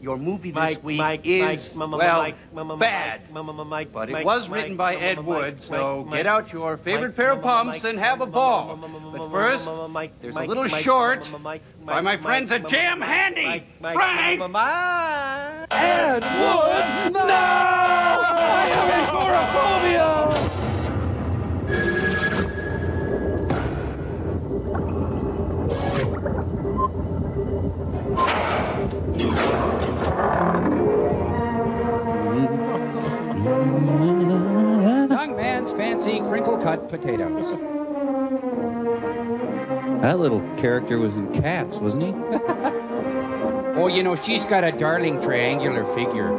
your movie this Mike, week Mike, is, Mike, well, Mike, bad. Mike, But it Mike, was Mike, written by Mike, Ed Mike, Wood, Mike, so Mike, get out your favorite Mike, pair of pumps Mike, and have a ball. But first, there's a little short by my friends at Jam Handy. Frank! Ed Wood! No! I have agoraphobia! Young man's fancy crinkle-cut potatoes. That little character was in Cats, wasn't he? Oh, you know, she's got a darling triangular figure.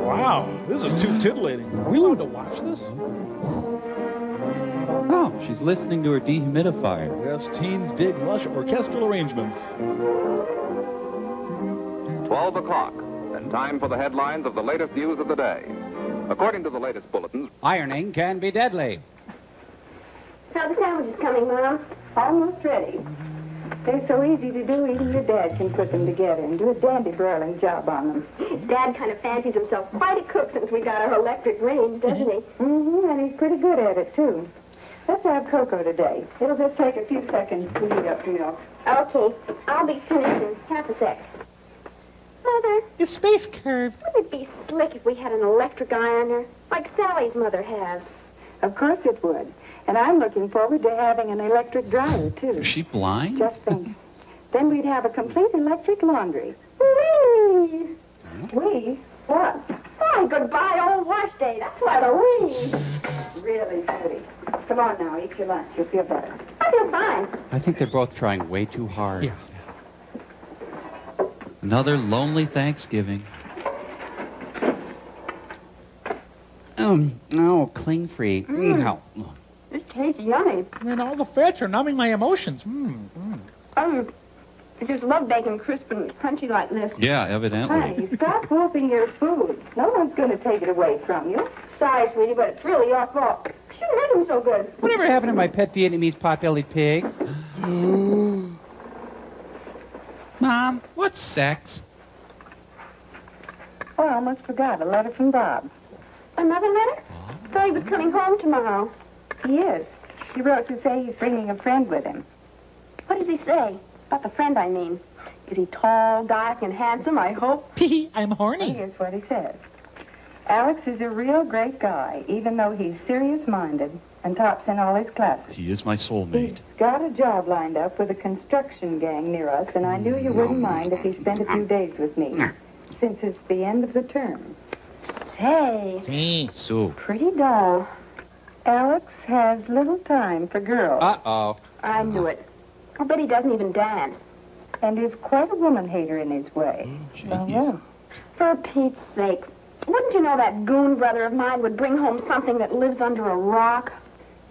Wow, this is too titillating. Are we allowed to watch this? Oh, she's listening to her dehumidifier. Yes, teens dig lush orchestral arrangements. 12 o'clock, and time for the headlines of the latest news of the day. According to the latest bulletins, Ironing can be deadly. How the sandwich is coming, Mom? Almost ready. They're so easy to do, even your dad can put them together and do a dandy broiling job on them. Dad kind of fancies himself quite a cook since we got our electric range, doesn't he? Mm-hmm, and he's pretty good at it, too. Let's have cocoa today. It'll just take a few seconds to heat up milk. Okay, I'll be finished in half a sec. Mother, It's space curved. wouldn't it be slick if we had an electric ironer, like Sally's mother has? Of course it would. And I'm looking forward to having an electric dryer, too. Is she blind? Just think. Then we'd have a complete electric laundry. Whee! Wee? What? Oh, goodbye, old wash day. That's what a wee. Really pretty. Come on now, eat your lunch. You'll feel better. I feel fine. I think they're both trying way too hard. Yeah. Another lonely Thanksgiving. Oh, cling-free. No. This tastes yummy. And all the fats are numbing my emotions. I just love bacon crisp and crunchy like this. Yeah, evidently. Honey, stop wolfing your food. No one's going to take it away from you. Sorry, sweetie, but it's really your fault. Shouldn't have them so good. Whatever happened to my pet Vietnamese pot-bellied pig? Mom, what's sex? Oh, I almost forgot. A letter from Bob. Another letter? Thought he was coming home tomorrow. He is. He wrote to say he's bringing a friend with him. What does he say? About the friend, I mean. Is he tall, dark, and handsome, I hope? I'm horny. Here's what he says. Alex is a real great guy, even though he's serious-minded and tops in all his classes. He is my soulmate. He's got a job lined up with a construction gang near us, and I knew you wouldn't mind if he spent a few days with me, since it's the end of the term. Say, See. So, pretty dull. Alex has little time for girls. Uh-oh. I knew it. I bet he doesn't even dance. And is quite a woman-hater in his way. Oh, yeah. For Pete's sake. Wouldn't you know that goon brother of mine would bring home something that lives under a rock?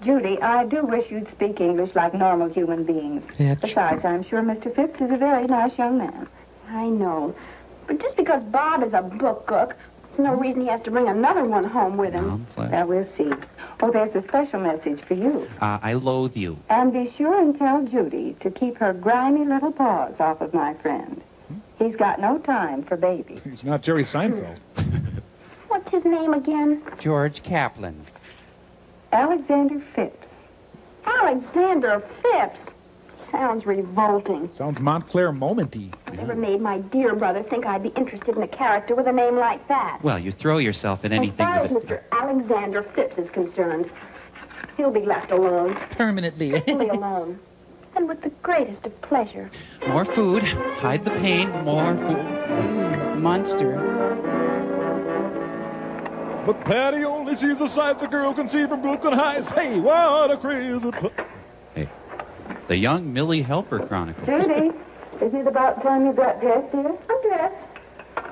Judy, I do wish you'd speak English like normal human beings. Besides, I'm sure Mr. Phipps is a very nice young man. I know. But just because Bob is a book cook, there's no reason he has to bring another one home with him. Now, we'll see. Oh, there's a special message for you. I loathe you. And be sure and tell Judy to keep her grimy little paws off of my friend. He's got no time for babies. He's not Jerry Seinfeld. What's his name again? George Kaplan. Alexander Phipps. Alexander Phipps? Sounds revolting. Sounds Montclair momenty. Never made my dear brother think I'd be interested in a character with a name like that. Well, you throw yourself at anything As far with as it. Mr. Alexander Phipps is concerned, he'll be left alone. Permanently. Fully alone. And with the greatest of pleasure. More food. Hide the pain. More food. Monster. But Patty only sees the sights a girl can see from Brooklyn Heights. Hey, what a crazy... Hey, the young Millie Helper Chronicles. Judy, isn't it about time you got dressed, dear? I'm dressed.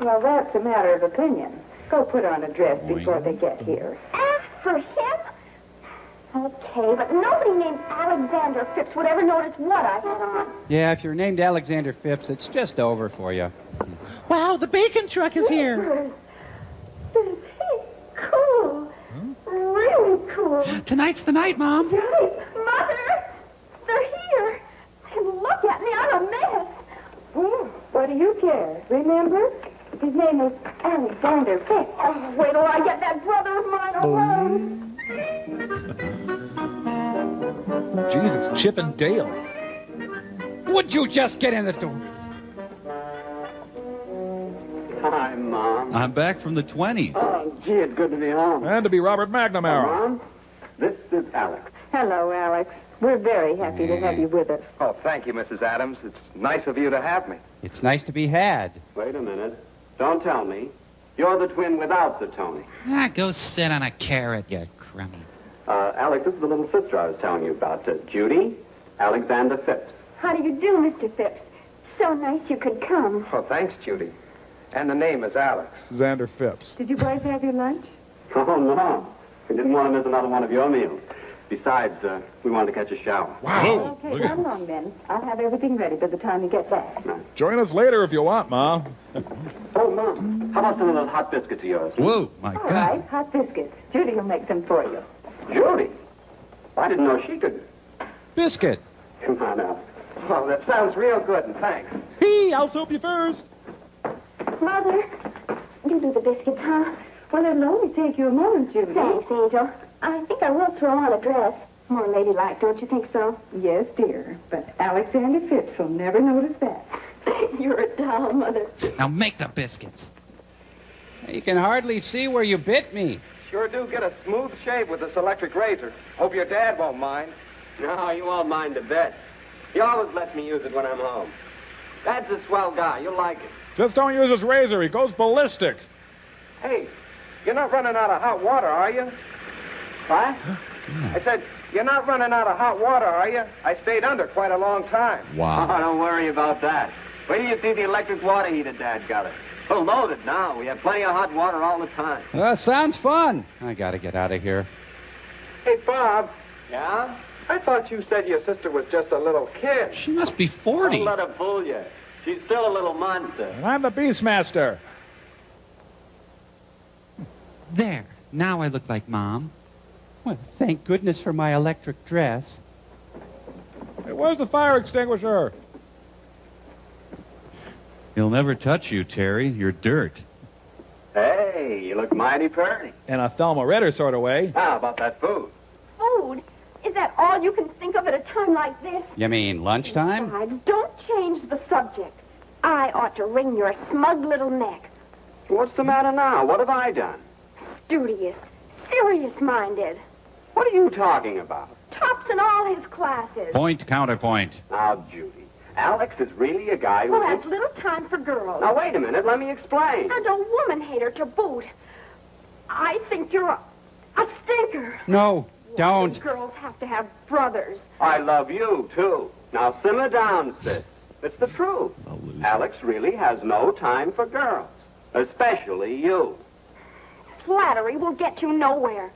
Well, that's a matter of opinion. Go put on a dress before they get here. Ask for him? Okay, but nobody named Alexander Phipps would ever notice what I had on. Yeah, if you're named Alexander Phipps, it's just over for you. Wow, the bacon truck is here. Cool. Really cool. Tonight's the night, Mom. Right. Mother, they're here. And look at me, I'm a mess. you care? Remember? His name is Alexander Fitz. Oh, wait till I get that brother of mine alone. Jeez, it's Chip and Dale. Would you just get in the door? Hi, Mom. I'm back from the 20s. Oh, gee, it's good to be home. And to be Robert McNamara. Mom, this is Alex. Hello, Alex. We're very happy to have you with us. Oh, thank you, Mrs. Adams. It's nice of you to have me. It's nice to be had. Wait a minute. Don't tell me. You're the twin without the Tony. Go sit on a carrot, you crummy. Alex, this is the little sister I was telling you about. Judy Alexander Phipps. How do you do, Mr. Phipps? So nice you could come. Oh, thanks, Judy. And the name is Alex. Xander Phipps. Did you boys have your lunch? Oh, no. We didn't want to miss another one of your meals. Besides, we wanted to catch a shower. Wow. Okay, come along then. I'll have everything ready by the time you get back. Join us later if you want, Mom. Oh, Mom, how about some of those hot biscuits of yours? Whoa, my All God. right, hot biscuits. Judy will make some for you. Judy? I didn't know she could. Biscuit. Come on now. Oh, that sounds real good, and thanks. Hey, I'll soap you first. Mother, you do the biscuits, huh? Well, it'll only take you a moment, Judy. Thanks, Angel. I think I will throw on a dress. More ladylike, don't you think so? Yes, dear. But Alexander Phipps will never notice that. You're a doll, Mother. Now make the biscuits. You can hardly see where you bit me. Sure do get a smooth shave with this electric razor. Hope your dad won't mind. No, you won't mind a bit. He always lets me use it when I'm home. Dad's a swell guy. You'll like it. Just don't use his razor. He goes ballistic. Hey, you're not running out of hot water, are you? What? I said, you're not running out of hot water, are you? I stayed under quite a long time. Oh, don't worry about that. Wait till you see the electric water heater Dad got it. We're loaded now. We have plenty of hot water all the time. Sounds fun. I gotta get out of here. Hey, Bob, Yeah? I thought you said your sister was just a little kid. She must be 40. Don't let her fool you. She's still a little monster. And I'm the Beastmaster. There. Now I look like Mom. Well, thank goodness for my electric dress. Hey, where's the fire extinguisher? He'll never touch you, Terry. You're dirt. Hey, you look mighty pretty. In a Thelma Ritter sort of way. How about that food? Food? Is that all you can think of at a time like this? You mean lunchtime? Besides, don't change the subject. I ought to wring your smug little neck. What's the matter now? What have I done? Studious, serious-minded. What are you talking about? Tops in all his classes. Point, counterpoint. Now, Judy, Alex is really a guy who... Well, has little time for girls. Now, wait a minute. Let me explain. And a woman-hater to boot. I think you're a stinker. No, don't. Girls have to have brothers. I love you, too. Now, simmer down, sis. It's the truth. Alex really has no time for girls. Especially you. Flattery will get you nowhere.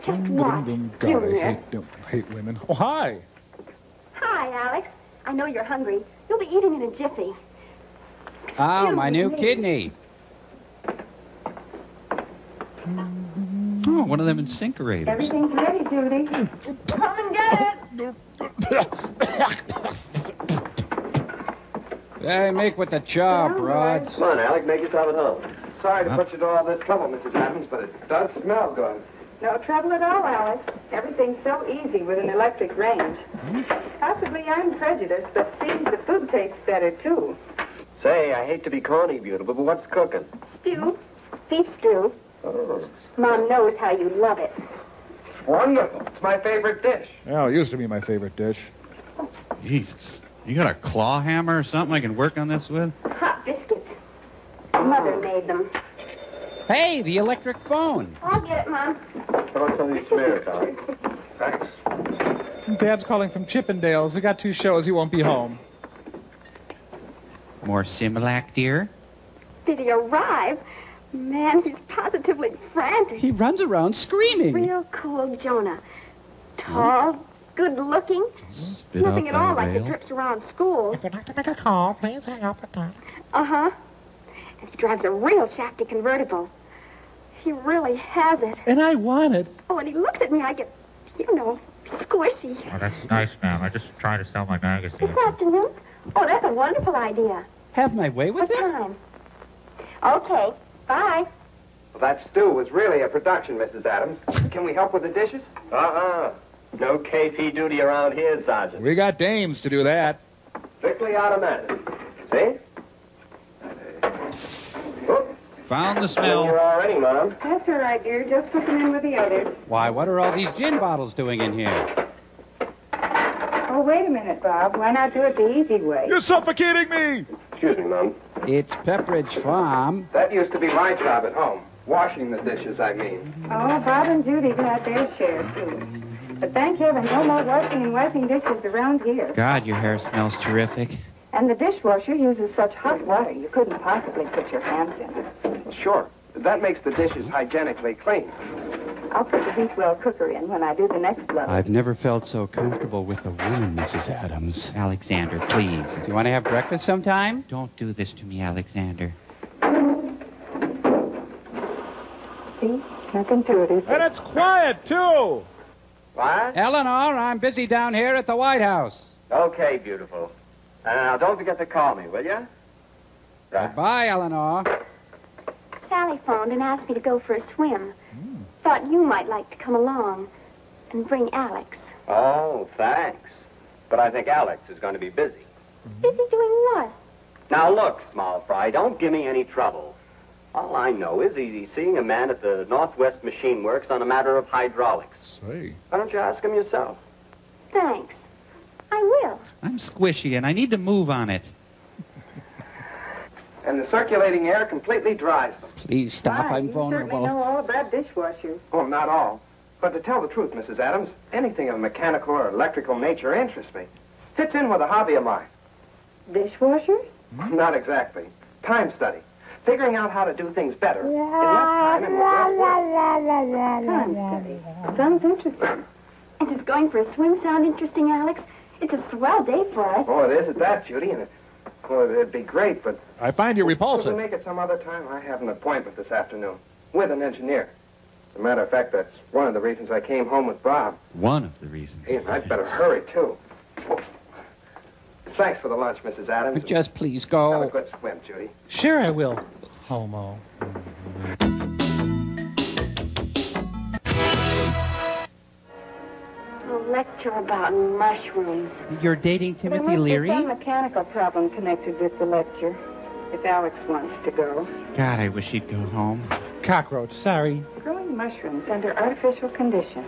Just watch. God, I hate women. Oh, hi. Hi, Alex. I know you're hungry. You'll be eating in a jiffy. Ah, my new Excuse me. kidney. Oh, one of them incinerators. Everything's ready, Judy. Come and get it. Hey, make with the job, broads. Come on, Alex, make yourself at home. Sorry to put you to all this trouble, Mrs. Adams, but it does smell good. No trouble at all, Alex. Everything's so easy with an electric range. Possibly I'm prejudiced, but seems the food tastes better, too. Say, I hate to be corny, beautiful, but what's cooking? Stew. Beef stew. Oh, Mom knows how you love it. It's wonderful. It's my favorite dish. Well, it used to be my favorite dish. Jesus. You got a claw hammer or something I can work on this with? Hot biscuits. Mother made them. Hey, the electric phone. I'll get it, Mom. Throw some of these smears on. Thanks. Dad's calling from Chippendales. He got 2 shows. He won't be home. More Similac, dear? Did he arrive? Man, he's positively frantic. He runs around screaming. Real cool Jonah. Tall, good-looking. Spit Nothing out at all that like the rail. trips around school. If you'd like to make a call, please hang up at that. Uh-huh. And he drives a real shafty convertible. He really has it. And I want it. Oh, when he looks at me, I get, squishy. Oh, that's nice, ma'am. I just trying to sell my magazine. This afternoon? Oh, that's a wonderful idea. Have my way with What him? time? Okay, bye. Well, that stew was really a production, Mrs. Adams. Can we help with the dishes? No KP duty around here, Sergeant. We got dames to do that. Strictly automatic. See? Found the You're smell. already, Mom. That's all right, dear. Just put them in with the others. Why, what are all these gin bottles doing in here? Oh, wait a minute, Bob. Why not do it the easy way? You're suffocating me! Excuse me, Mom. It's Pepperidge Farm. That used to be my job at home. Washing the dishes, I mean. Oh, Bob and Judy's had their share, too. But thank heaven, no more washing and wiping dishes around here. God, your hair smells terrific. And the dishwasher uses such hot water, you couldn't possibly put your hands in it. Sure. That makes the dishes hygienically clean. I'll put the Heatwell cooker in when I do the next load. I've never felt so comfortable with a woman, Mrs. Adams. Alexander, please. Do you want to have breakfast sometime? Don't do this to me, Alexander. See? Nothing to it, is And there? it's quiet, too! What? Eleanor, I'm busy down here at the White House. Okay, beautiful. Now, don't forget to call me, will you? Right. Bye, Eleanor. Sally phoned and asked me to go for a swim. Thought you might like to come along and bring Alex. Oh, thanks. But I think Alex is going to be busy. Busy doing what? Now, look, small fry, don't give me any trouble. All I know is he's seeing a man at the Northwest Machine Works on a matter of hydraulics. Say. Why don't you ask him yourself? Thanks. I will. I'm squishy, and I need to move on it. And the circulating air completely dries them. Please stop, I'm You certainly vulnerable. know all about dishwashers. Oh, not all. But to tell the truth, Mrs. Adams, anything of mechanical or electrical nature interests me. Fits in with a hobby of mine. Dishwashers? Not exactly. Time study. Figuring out how to do things better in less time and with less work. Time study. Sounds interesting. And does going for a swim sound interesting, Alex? It's a swell day for us. Oh, it is at that, Judy, and it'd be great, but I find you if we repulsive. make it some other time, I have an appointment this afternoon with an engineer. As a matter of fact, that's one of the reasons I came home with Bob. One of the reasons. Hey, and I'd better hurry, too. Oh. Thanks for the lunch, Mrs. Adams. Just please Have a go. good swim, Judy. Sure I will. Homo. A lecture about mushrooms. You're dating There Timothy must be Leary? some mechanical problem connected with the lecture. If Alex wants to go. God, I wish he'd go home. Cockroach, sorry. Growing mushrooms under artificial conditions.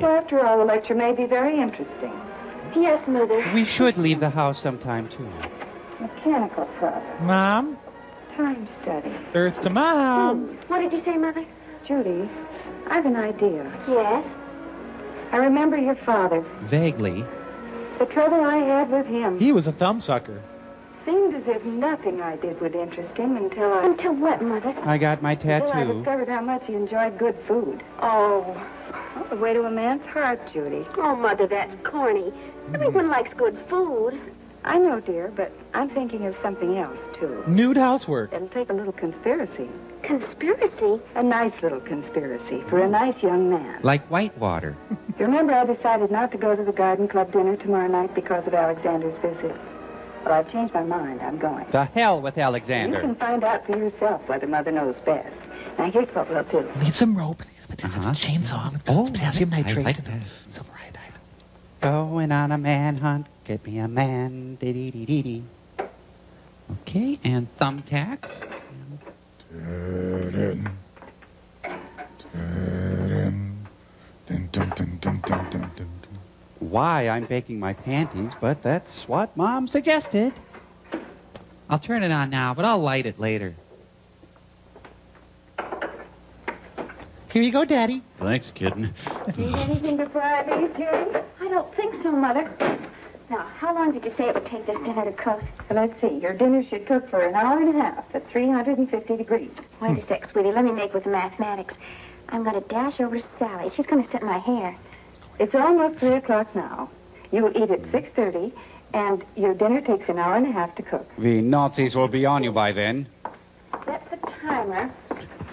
Well, after all, the lecture may be very interesting. Yes, Mother. We should leave the house sometime, too. Mechanical problem. Mom? Time study. Earth to Mom. What did you say, Mother? Judy, I've an idea. Yes. I remember your father. Vaguely. The trouble I had with him. He was a thumbsucker. Seemed as if nothing I did would interest him until Until what, Mother? I got my Until I tattoo. discovered how much he enjoyed good food. Oh. Well, the way to a man's heart, Judy. Oh, Mother, that's corny. Everyone likes good food. I know, dear, but I'm thinking of something else, too. Nude housework. It'll take a little conspiracy. Conspiracy? A nice little conspiracy for a nice young man. Like Whitewater. You remember I decided not to go to the garden club dinner tomorrow night because of Alexander's visit? Well, I've changed my mind. I'm going. To hell with You Alexander. can find out for yourself whether Mother knows best. Now, here's what we'll do. Need some rope. Uh-huh. Chainsaw. Oh, Potassium I nitrate. like and that. silver iodide. Going on a manhunt. Get me a man. Dee-dee-dee-dee-dee. Okay, and thumbtacks. Why I'm baking my panties, but that's what Mom suggested. I'll turn it on now, but I'll light it later. Here you go, Daddy. Thanks, kitten. Need anything before I leave, Judy? I don't think so, Mother. Now, how long did you say it would take this dinner to cook? Well, let's see. Your dinner should cook for an hour and a half at 350 degrees. Wait a sec, sweetie. Let me make with the mathematics. I'm going to dash over to Sally. She's going to set my hair. It's almost 3 o'clock now. You eat at 6:30, and your dinner takes an hour and a half to cook. The Nazis will be on you by then. Set the timer.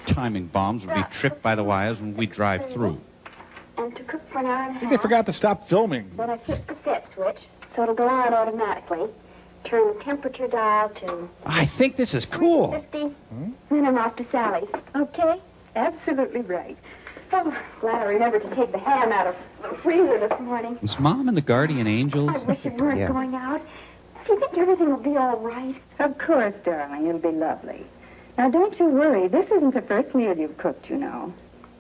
Timing bombs will be tripped by the wires when we drive through. And to cook for an hour and a I half. think they forgot to stop filming. Then I flip the set switch, so it'll go on automatically. turn the temperature dial to I think this is cool. 50. Then I'm off to Sally's. Okay? Absolutely right. Oh, glad I remembered to take the ham out of the freezer this morning. Is Mom and the Guardian Angels? I wish it weren't going out. Do you think everything will be all right? Of course, darling. It'll be lovely. Now, don't you worry. This isn't the first meal you've cooked, you know.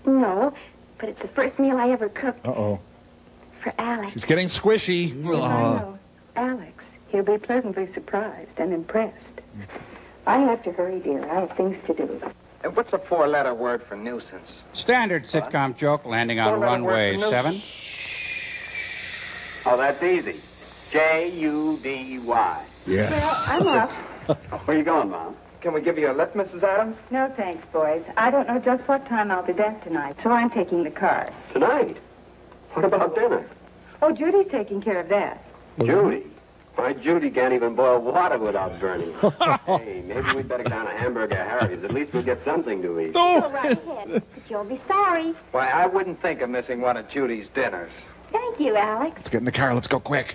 No, but it's the first meal I ever cooked Uh-oh. for Alex. She's getting squishy. I know. Alex, he'll be pleasantly surprised and impressed. I have to hurry, dear. I have things to do. What's a four-letter word for nuisance? Standard sitcom joke landing on runway 7. Oh, that's easy. J-U-D-Y. Yes. Well, I'm off. Where you going, Mom? Can we give you a lift, Mrs. Adams? No, thanks, boys. I don't know just what time I'll be back tonight, so I'm taking the car. Tonight? What about dinner? Oh, Judy's taking care of that. Judy? Why, Judy can't even boil water without burning. Hey, maybe we'd better go down to Hamburger Harry's. At least we'll get something to eat. Go right ahead, but you'll be sorry. Why, I wouldn't think of missing one of Judy's dinners. Thank you, Alex. Let's get in the car. Let's go quick.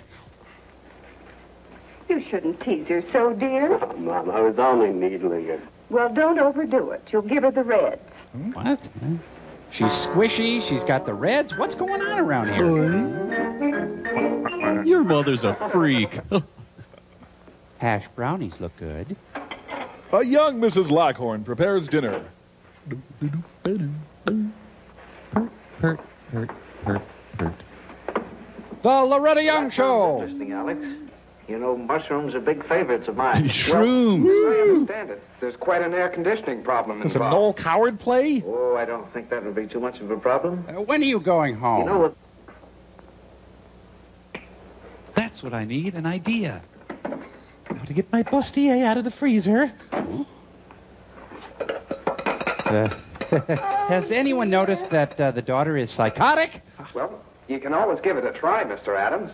You shouldn't tease her so, dear. Oh, Mom, I was only needling her. Well, don't overdo it. You'll give her the reds. What? She's squishy. She's got the reds. What's going on around here? Your mother's a freak. Hash brownies look good. A young Mrs. Lockhorn prepares dinner. Hurt. The Loretta Young Show. Interesting, Alex. You know, mushrooms are big favorites of mine. Shrooms. Well, I understand it. There's quite an air conditioning problem Is this a involved. Noel Coward play? Oh, I don't think that would be too much of a problem. When are you going home? You know what? That's what I need, an idea. Now to get my bustier out of the freezer. Has anyone noticed that the daughter is psychotic? Well, you can always give it a try, Mr. Adams.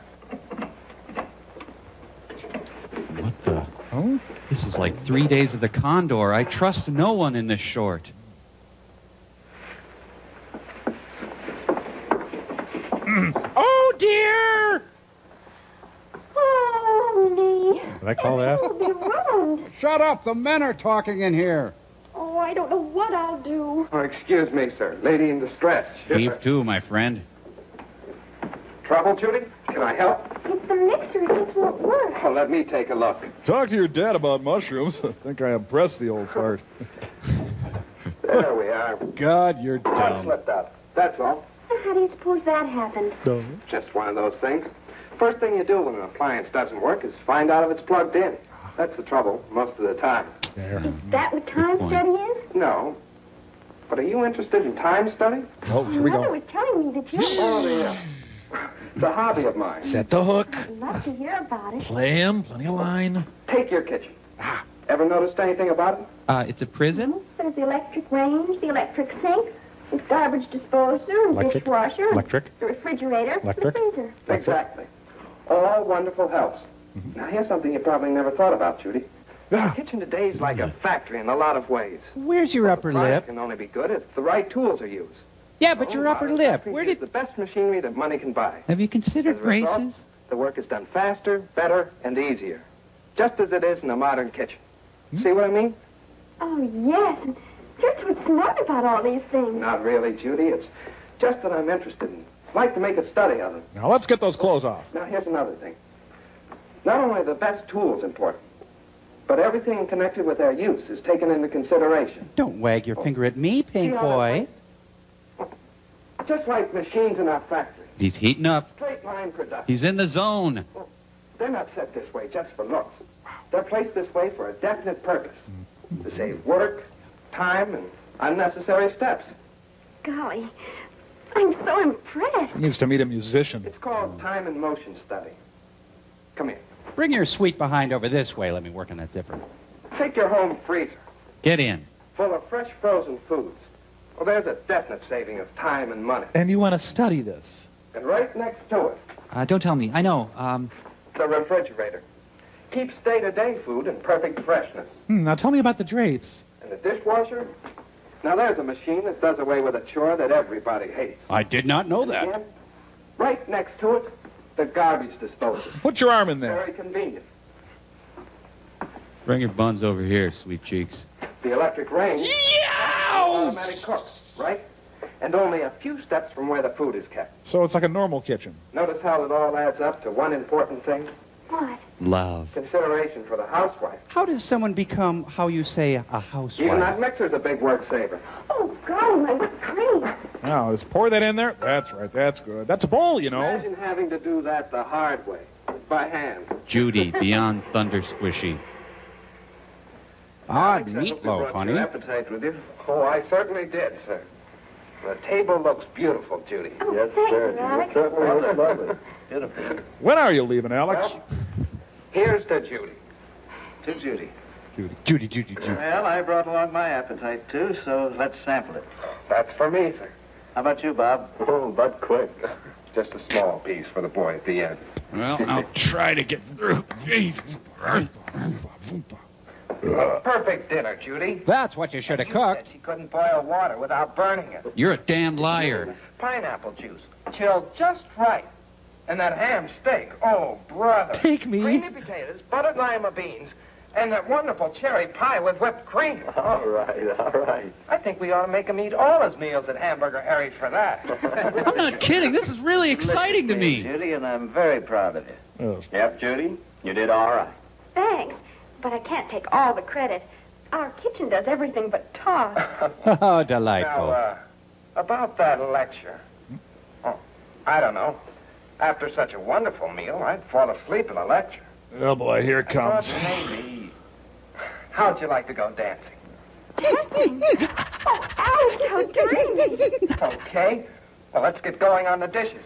What the? Oh? This is like 3 days of the Condor. I trust no one in this short. Oh, dear! Oh, me. Did I call that? I'll be ruined. Shut up! The men are talking in here. Oh, I don't know what I'll do. Oh, excuse me, sir. Lady in distress. Heave to, my friend. Trouble, Judy? Can I help? It's the mixer. It just won't work. Well, let me take a look. Talk to your dad about mushrooms. I think I impressed the old fart. There we are. God, you're I dumb. slipped out. That's all. How do you suppose that happened? Just one of those things. First thing you do when an appliance doesn't work is find out if it's plugged in. That's the trouble most of the time. Is that what time study is? No. But are you interested in time study? Oh, here we Mother go. was telling me that you Oh, yeah. It's a hobby of mine. Set the hook. I'd love to hear about it. Play him. Plenty of line. Take your kitchen. Ever noticed anything about it? It's a prison? There's the electric range, the electric sink, the garbage disposer, and dishwasher, the refrigerator, the freezer. Exactly. All wonderful helps. Now, here's something you probably never thought about, Judy. The kitchen today is like a factory in a lot of ways. Where's your upper The lip? product can only be good if the right tools are used. Yeah, but your upper lip. Where did... The best machinery that money can buy. Have you considered As a result, braces? the work is done faster, better, and easier. Just as it is in a modern kitchen. See what I mean? Oh, yes. And you're too smart about all these things. Not really, Judy. It's just that I'm interested in. Like to make a study of it. Now, let's get those clothes off. Now, here's another thing. Not only are the best tools important, but everything connected with their use is taken into consideration. Don't wag your finger at me, pink See how boy. Just like machines in our factory. He's heating up. Straight line production. He's in the zone. They're not set this way just for looks. They're placed this way for a definite purpose. To save work, time, and unnecessary steps. Golly, I'm so impressed. He needs to meet a musician. It's called time and motion study. Come here. Bring your sweet behind over this way. Let me work on that zipper. Take your home freezer, Get in. full of fresh frozen foods. Well, there's a definite saving of time and money. And you want to study this. And right next to it, Don't tell me. I know. the refrigerator. Keeps day-to-day food in perfect freshness. Now tell me about the drapes. And the dishwasher? Now, there's a machine that does away with a chore that everybody hates. I did not know that. And right next to it, the garbage disposal. Put your arm in there. Very convenient. Bring your buns over here, sweet cheeks. The electric range. Yeah! Automatic cook, right? And only a few steps from where the food is kept. So it's like a normal kitchen. Notice how it all adds up to one important thing? What? Love. Consideration for the housewife. How does someone become, how you say, a housewife? Even that mixer's a big work saver. Oh, golly, my whipped cream. Now, just pour that in there. That's right. That's good. That's a bowl, you know. Imagine having to do that the hard way, by hand. Judy, beyond thunder squishy. Odd Alex, I hope you meatloaf, brought honey. your appetite with you. Oh, I certainly did, sir. The table looks beautiful, Judy. Oh, yes, sir. Alex. Certainly looks lovely. Beautiful. When are you leaving, Alex? Well, here's to Judy. To Judy. Judy. Well, I brought along my appetite, too, so let's sample it. That's for me, sir. How about you, Bob? Oh, but quick. Just a small piece for the boy at the end. Well, I'll try to get through. Jesus. Perfect dinner, Judy. That's what you should have cooked. She couldn't boil water without burning it. You're a damn liar. Pineapple juice, chilled just right. And that ham steak, oh, brother. Take me. Creamy potatoes, buttered lima beans, and that wonderful cherry pie with whipped cream. All right. I think we ought to make him eat all his meals at Hamburger Harry's for that. I'm not kidding. This is really exciting to me. Judy, and I'm very proud of you. Oh. Yep, Judy, you did all right. Thanks, but I can't take all the credit. Our kitchen does everything but talk. Oh, delightful. Now, about that lecture. Oh, I don't know. After such a wonderful meal, I'd fall asleep in a lecture. Oh, boy, here it comes. I thought maybe. How'd you like to go dancing? Dancing? Oh, Alex, how dreamy. Okay. Well, let's get going on the dishes.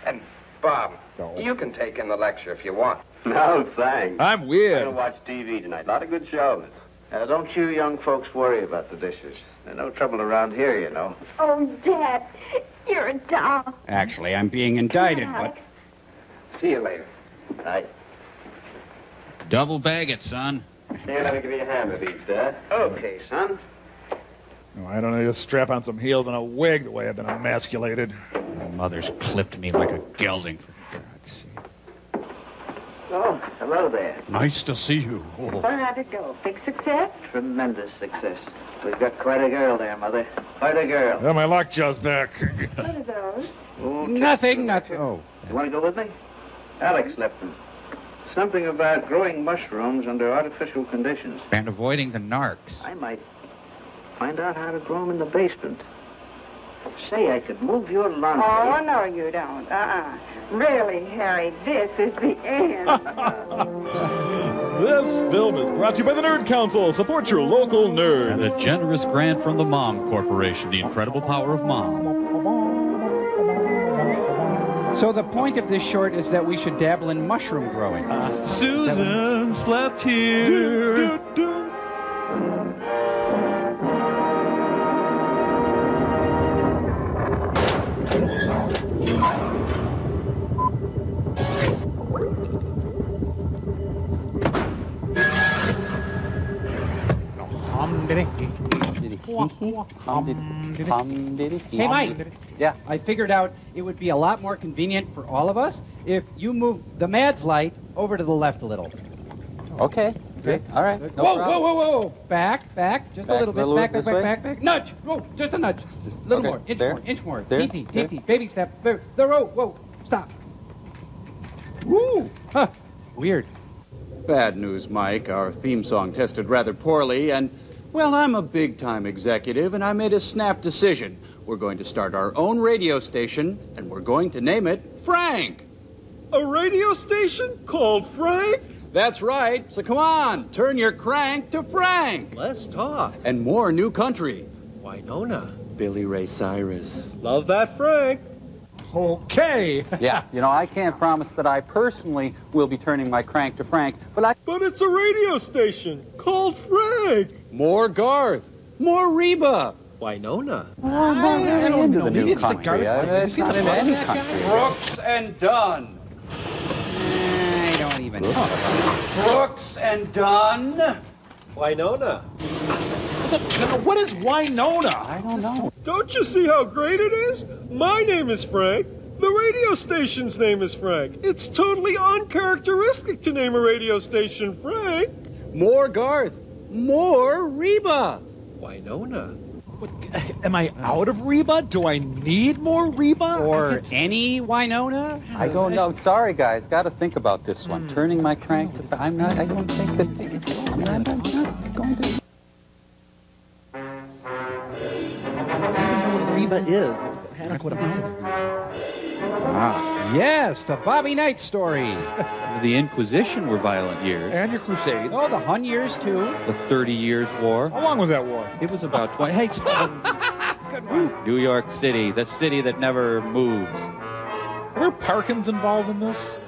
And, Bob, you can take in the lecture if you want. No, thanks. I'm I'm weird. going to watch TV tonight. A lot of good shows. Don't you young folks worry about the dishes. There's no trouble around here, you know. Oh, Dad, you're a doll. Actually, I'm being indicted, but... See you later. Night. Double bag it, son. Here, let me give you a hand with these, Dad. Okay, son. Oh, I don't know, just strap on some heels and a wig the way I've been emasculated. My mother's clipped me like a gelding, for God's sake. Oh, hello there. Nice to see you. Oh. How'd it go? Big success? Tremendous success. We've got quite a girl there, Mother. Quite a girl. Oh, my lockjaw's back. What are those? Oh, Nothing. Oh. You want to go with me? Alex left them. Something about growing mushrooms under artificial conditions. And avoiding the narcs. I might find out how to grow them in the basement. Say, I could move your laundry. Oh, no, you don't. Really, Harry, this is the end. This film is brought to you by the Nerd Council. Support your local nerd. And a generous grant from the Mom Corporation, the incredible power of mom. So the point of this short is that we should dabble in mushroom growing. Susan slept here. Hey, Mike. Yeah. I figured out it would be a lot more convenient for all of us if you move the Mads light over to the left a little. Okay. Okay. All right. No Whoa, problem. whoa. Back. Just a Back little bit. a little Back. this way? Nudge. Whoa, just a nudge. Just- A little okay. more. Inch There? more. Inch more. There? Teensy. There? Baby step. There. Whoa. Stop. Woo. Huh. Weird. Bad news, Mike. Our theme song tested rather poorly, and, well, I'm a big-time executive, and I made a snap decision. We're going to start our own radio station, and we're going to name it Frank. A radio station called Frank? That's right. So come on, turn your crank to Frank. Let's talk. And more new country. Winona. Billy Ray Cyrus. Love that Frank. Okay. Yeah. I can't promise that I personally will be turning my crank to Frank, but But it's a radio station called Frank. More Garth. More Reba. Winona. I'm into the new It's the country. Garth- It's not into any country. Brooks and Dunn. I don't even know. Brooks and Dunn. Winona. What is Winona? I don't know. Don't you see how great it is? My name is Frank. The radio station's name is Frank. It's totally uncharacteristic to name a radio station Frank. More Garth. More Reba. Winona. Am I out of Reba? Do I need more Reba? Or any Winona? I don't know. Sorry, guys. Got to think about this one. Turning my crank to... I don't think that... I'm not going to... I don't know what Reba is. Heck, what about it? Ah, yes, the Bobby Knight story. The Inquisition were violent years. And your Crusades. Oh, the Hun years, too. The 30 Years' War. How long was that war? It was about 20... Hey, Good one. New York City, the city that never moves. Are there Parkins involved in this?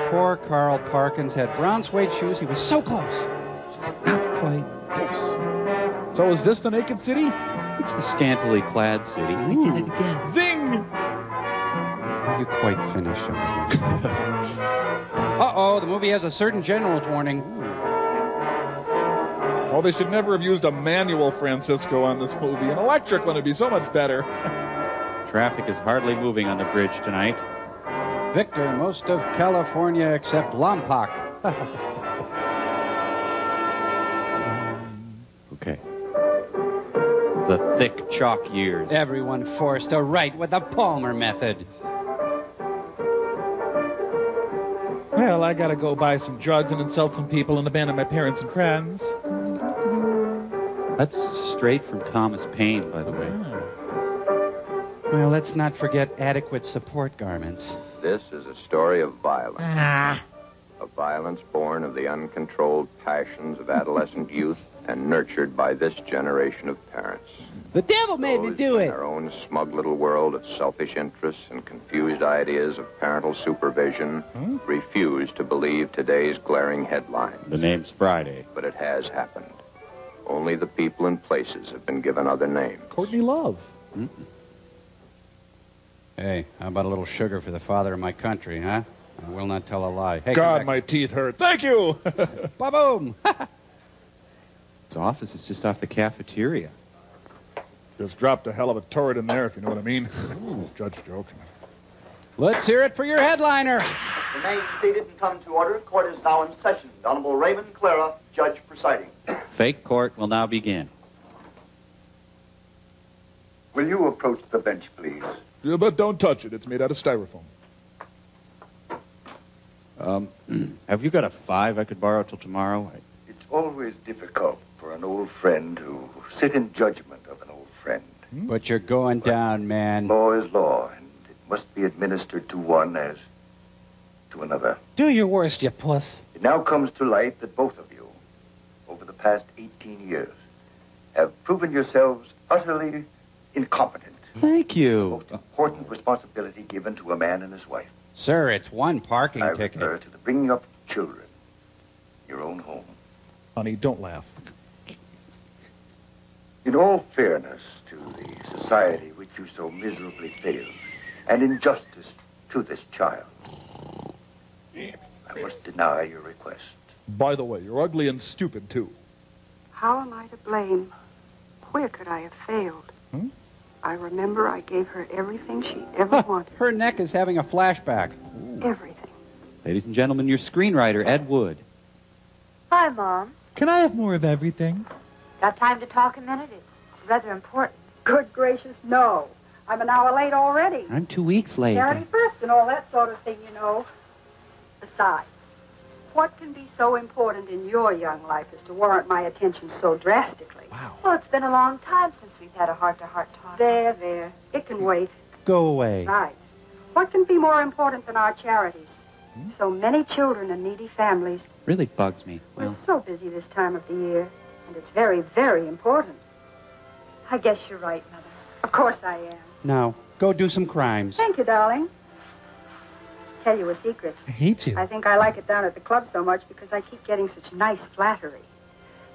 Poor Carl Parkins had brown suede shoes. He was so close. Just not quite. Close. So is this the Naked City? It's the scantily clad city. I did it again. Zing! Are you quite finished over here? Uh-oh, the movie has a certain general's warning. Well, they should never have used a manual Francisco on this movie. An electric one would be so much better. Traffic is hardly moving on the bridge tonight. Victor, most of California except Lompoc. Okay. The thick chalk years. Everyone forced to write with the Palmer method. Well, I gotta go buy some drugs and insult some people and abandon my parents and friends. That's straight from Thomas Paine, by the way. Well, let's not forget adequate support garments. This is a story of violence. Of violence born of the uncontrolled passions of adolescent youth and nurtured by this generation of parents. The devil made me do In it. their own smug little world of selfish interests and confused ideas of parental supervision, refuse to believe today's glaring headlines. The name's Friday. But it has happened. Only the people and places have been given other names. Courtney Love. Hey, how about a little sugar for the father of my country, huh? I will not tell a lie. Hey, God, my teeth hurt. Thank you! Ba-boom! His office is just off the cafeteria. Just dropped a hell of a turret in there, if you know what I mean. Judge joking. Let's hear it for your headliner. Remain seated and come to order. Court is now in session. The Honorable Raymond Clara, judge presiding. Fake court will now begin. Will you approach the bench, please? Yeah, but don't touch it. It's made out of styrofoam. Have you got a 5 I could borrow till tomorrow? It's always difficult for an old friend to sit in judgment of an old friend. But you're going down, man. Law is law, and it must be administered to one as to another. Do your worst, you puss. It now comes to light that both of you, over the past 18 years, have proven yourselves utterly incompetent. Thank you. Most important responsibility given to a man and his wife. Sir, it's one parking I ticket. refer to the bringing up of children in your own home. Honey, don't laugh. In all fairness to the society which you so miserably failed, and in justice to this child, I must deny your request. By the way, you're ugly and stupid, too. How am I to blame? Where could I have failed? I remember I gave her everything she ever wanted. Her neck is having a flashback. Everything. Ladies and gentlemen, your screenwriter, Ed Wood. Hi, Mom. Can I have more of everything? Got time to talk a minute? It's rather important. Good gracious, no. I'm an hour late already. I'm 2 weeks late. Charity first and all that sort of thing, you know. Besides, what can be so important in your young life as to warrant my attention so drastically? Wow. Well, it's been a long time since we've had a heart-to-heart talk. There. It can wait. Go away. Right. What can be more important than our charities? So many children and needy families. Really bugs me. We're Well, so busy this time of the year, and it's very, very important. I guess you're right, Mother. Of course I am. Now, go do some crimes. Thank you, darling. Tell you a secret. I hate you. I think I like it down at the club so much because I keep getting such nice flattery.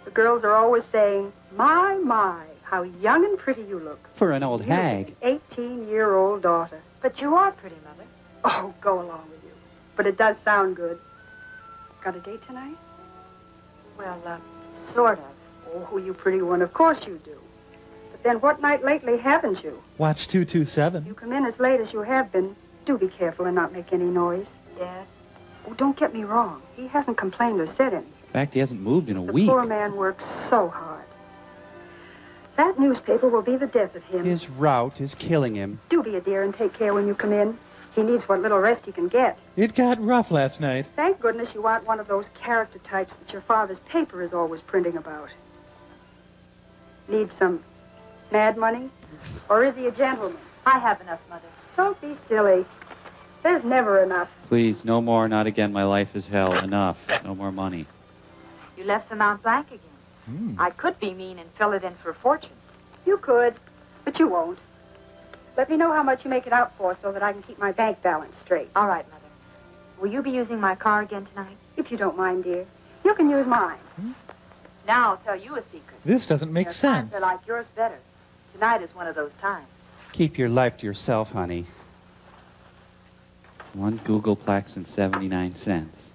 The girls are always saying, my, how young and pretty you look. for an old hag. 18-year-old daughter. But you are pretty, Mother. Oh, go along with you. But it does sound good. Got a date tonight? Well, sort of. Oh, you pretty one. Of course you do. But then what night lately haven't you? Watch 227. You come in as late as you have been. Do be careful and not make any noise. Dad? Oh, don't get me wrong. He hasn't complained or said anything. In fact, he hasn't moved in a The week. poor man works so hard. That newspaper will be the death of him. His route is killing him. Do be a dear and take care when you come in. He needs what little rest he can get. It got rough last night. Thank goodness you aren't one of those character types that your father's paper is always printing about. Need some mad money? Or is he a gentleman? I have enough, Mother. Don't be silly. There's never enough. Please, no more, not again. My life is hell. Enough. No more money. You left the amount blank again. I could be mean and fill it in for a fortune. You could, but you won't. Let me know how much you make it out for so that I can keep my bank balance straight. All right, Mother. Will you be using my car again tonight? If you don't mind, dear. You can use mine. Now I'll tell you a secret. This doesn't make sense. Times I like yours better. Tonight is one of those times. Keep your life to yourself, honey. 1 Googleplex and 79 cents.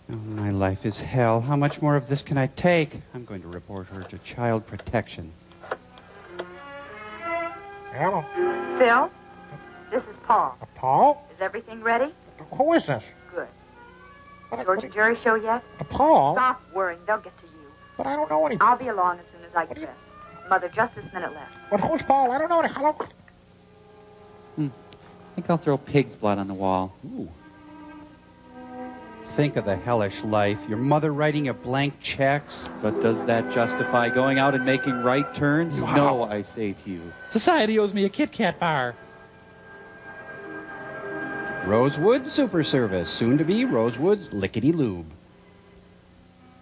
Oh, my life is hell. How much more of this can I take? I'm going to report her to child protection. Hello. Phil, this is Paul. Paul? Is everything ready? Who is this? Good. George and Jerry show yet? Paul? Stop worrying. They'll get to you. But I don't know any... I'll be along as soon as I get dressed. Mother, just this minute left. But who's Paul? I don't know any... Hello? I think I'll throw pig's blood on the wall. Ooh. Think of the hellish life. Your mother writing you blank checks. But does that justify going out and making right turns? Wow. No, I say to you. Society owes me a Kit Kat bar. Rosewood Super Service. Soon to be Rosewood's Lickety Lube.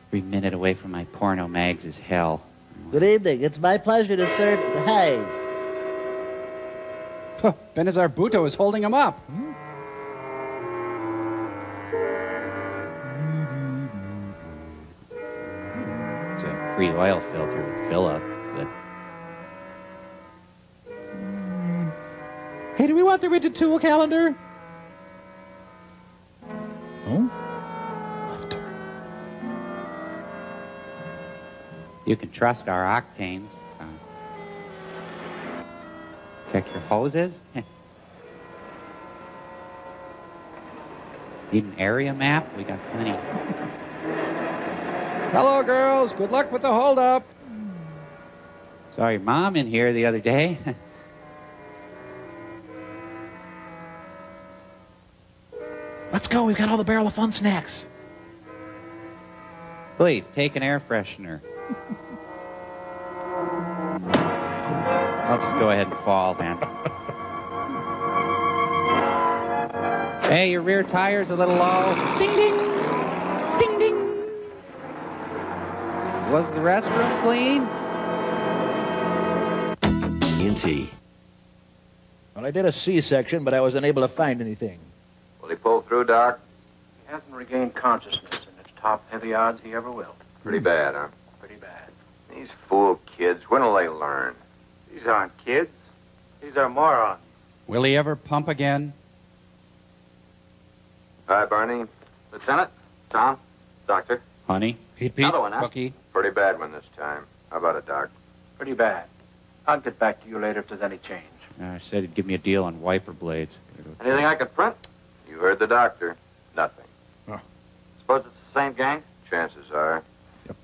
Every minute away from my porno mags is hell. Good evening. It's my pleasure to serve... Hey. Benazar Bhutto is holding him up. It's a free oil filter with Philip. Hey, do we want the rigid tool calendar? Oh? You can trust our octanes. Check your hoses. Need an area map? We got plenty. Hello, girls. Good luck with the holdup. Saw your mom in here the other day. Let's go. We've got all the barrel of fun snacks. Please, take an air freshener. I'll just go ahead and fall, then. Hey, your rear tire's a little low. Ding, ding. Ding, ding. Was the restroom clean? ENT. Well, I did a C-section, but I was unable to find anything. Will he pull through, Doc? He hasn't regained consciousness, and it's top-heavy odds he ever will. Pretty bad, huh? Pretty bad. These fool kids, when will they learn? These aren't kids. These are morons. Will he ever pump again? Hi, Barney. Lieutenant, Tom, Doctor. Honey. Pete, Another one, huh? Cookie. Pretty bad one this time. How about it, Doc? Pretty bad. I'll get back to you later if there's any change. I said he'd give me a deal on wiper blades. Anything I could print? You heard the doctor. Nothing. Suppose it's the same gang? Chances are.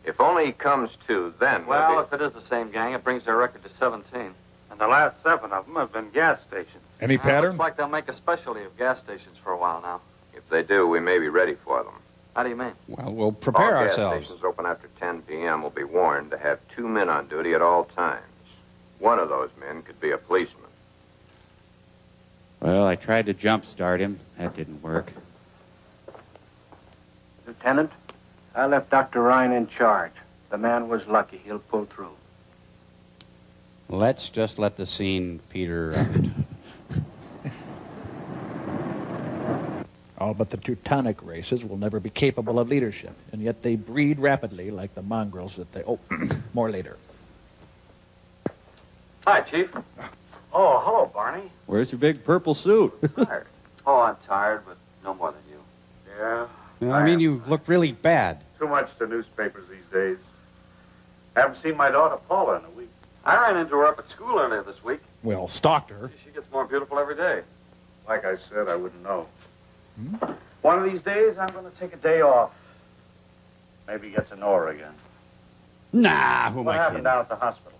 If only he comes to, then... Well, if it is the same gang, it brings their record to 17. And the last 7 of them have been gas stations. Any pattern? Looks like they'll make a specialty of gas stations for a while now. If they do, we may be ready for them. How do you mean? Well, we'll prepare all ourselves. Gas stations open after 10 p.m. will be warned to have 2 men on duty at all times. One of those men could be a policeman. Well, I tried to jump-start him. That didn't work. Lieutenant, I left Dr. Ryan in charge. The man was lucky. He'll pull through. Let's just let the scene peter out. All but the Teutonic races will never be capable of leadership, and yet they breed rapidly like the mongrels that they... Oh, more later. Hi, Chief. Oh, hello, Barney. Where's your big purple suit? Tired. Oh, I'm tired, but no more than you. Yeah? I mean, you look really bad. Too much to newspapers these days. Haven't seen my daughter Paula in a week. I ran into her up at school earlier this week. Well, stalked her. She gets more beautiful every day. Like I said, I wouldn't know. One of these days, I'm going to take a day off. Maybe get to know her again. Nah, who am What I happened kidding? down at the hospital?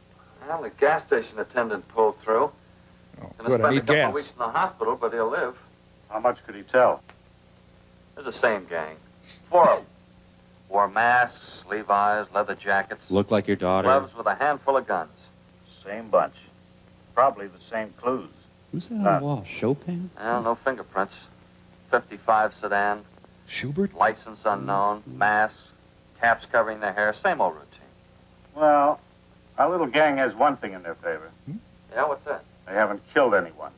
Well, the gas station attendant pulled through. Gonna good, I spend a need couple gas. of weeks in the hospital, but he'll live. How much could he tell? They're the same gang. 4 of them. Wore masks, Levi's, leather jackets, Look like your daughter. gloves with a handful of guns. Same bunch. Probably the same clues. Who's that on the wall? Chopin? Well, no fingerprints. 55 sedan. Schubert? License unknown. Masks. Caps covering their hair. Same old routine. Well, our little gang has one thing in their favor. Yeah, what's that? They haven't killed anyone.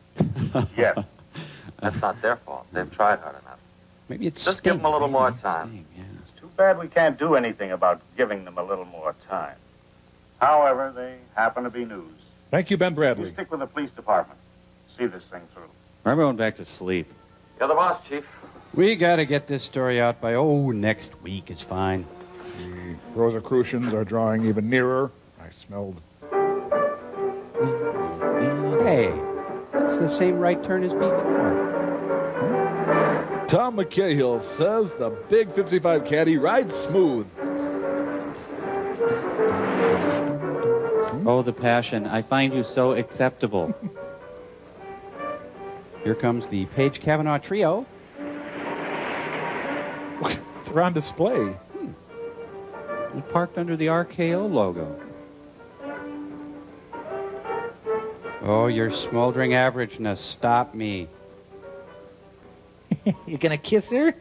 Yet. That's not their fault. They've tried hard enough. Maybe it's Just give them a little more time. It's too bad we can't do anything about giving them a little more time. However, they happen to be news. Thank you, Ben You Bradley. stick with the police department. See this thing through. I'm going back to sleep. You're the boss, Chief. We got to get this story out by, next week is fine. The Rosicrucians are drawing even nearer. I smelled. Hey, that's the same right turn as before. Tom McCahill says the big 55 caddy rides smooth. Oh, the passion. I find you so acceptable. Here comes the Page Kavanaugh Trio. They're on display. We parked under the RKO logo. Oh, your smoldering averageness, stop me. You gonna kiss her?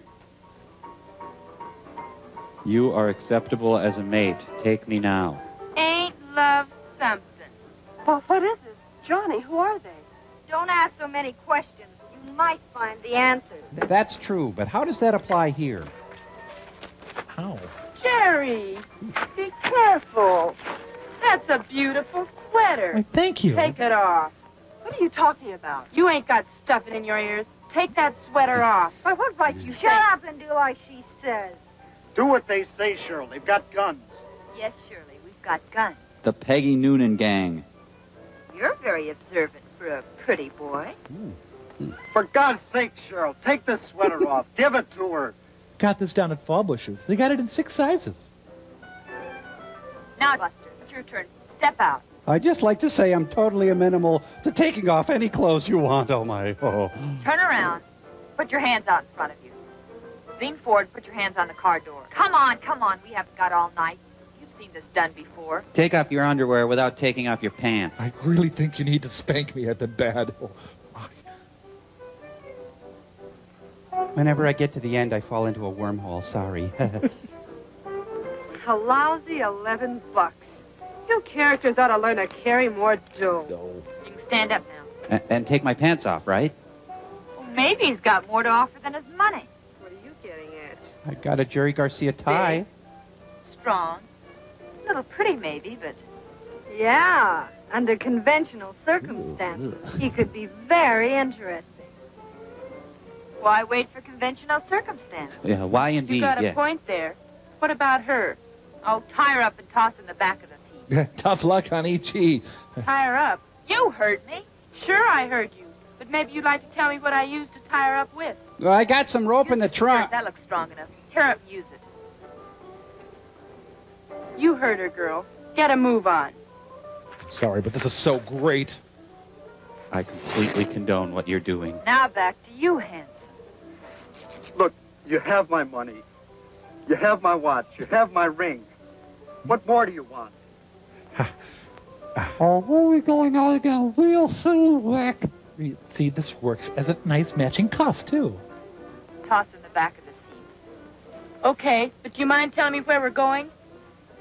You are acceptable as a mate. Take me now. Ain't love something? Well, what is this? Johnny, who are they? Don't ask so many questions. You might find the answers. That's true, but how does that apply here? How? Jerry, be careful. That's a beautiful sweater. Why, thank you. Take it off. What are you talking about? You ain't got stuffing in your ears. Take that sweater off. By what right you Shut up and do like she says. Do what they say, Cheryl. They've got guns. Yes, Shirley, we've got guns. The Peggy Noonan gang. You're very observant for a pretty boy. For God's sake, Cheryl, take the sweater off. Give it to her. Got this down at Fallbush's. They got it in 6 sizes. Now, Buster, it's your turn. Step out. I'd just like to say I'm totally amenable to taking off any clothes you want, oh. Turn around. Put your hands out in front of you. Lean forward and put your hands on the car door. Come on, come on. We haven't got all night. You've seen this done before. Take off your underwear without taking off your pants. I really think you need to spank me. I've been bad. Oh, Whenever I get to the end, I fall into a wormhole, sorry. A lousy $11. You characters ought to learn to carry more dough. You can stand up now. And take my pants off, right? Well, maybe he's got more to offer than his money. What are you getting at? I got a Jerry Garcia tie. Strong. A little pretty, maybe, but... Yeah, under conventional circumstances, he could be very interesting. Why wait for conventional circumstances? Yeah, why indeed, You got a yes. point there. What about her? Oh, tie her up and toss in the back of the seat. Tough luck, honey. Gee. Tie her up. You heard me. Sure, I heard you. But maybe you'd like to tell me what I used to tie her up with. Well, I got some rope in the trunk. That looks strong enough. Tear up and use it. You heard her, girl. Get a move on. Sorry, but this is so great. I completely condone what you're doing. Now back to you, Hanson. Look, you have my money. You have my watch. You have my ring. What more do you want? Oh, we're going out again real soon, Rick. See, this works as a nice matching cuff, too. Toss in the back of the seat. Okay, but do you mind telling me where we're going?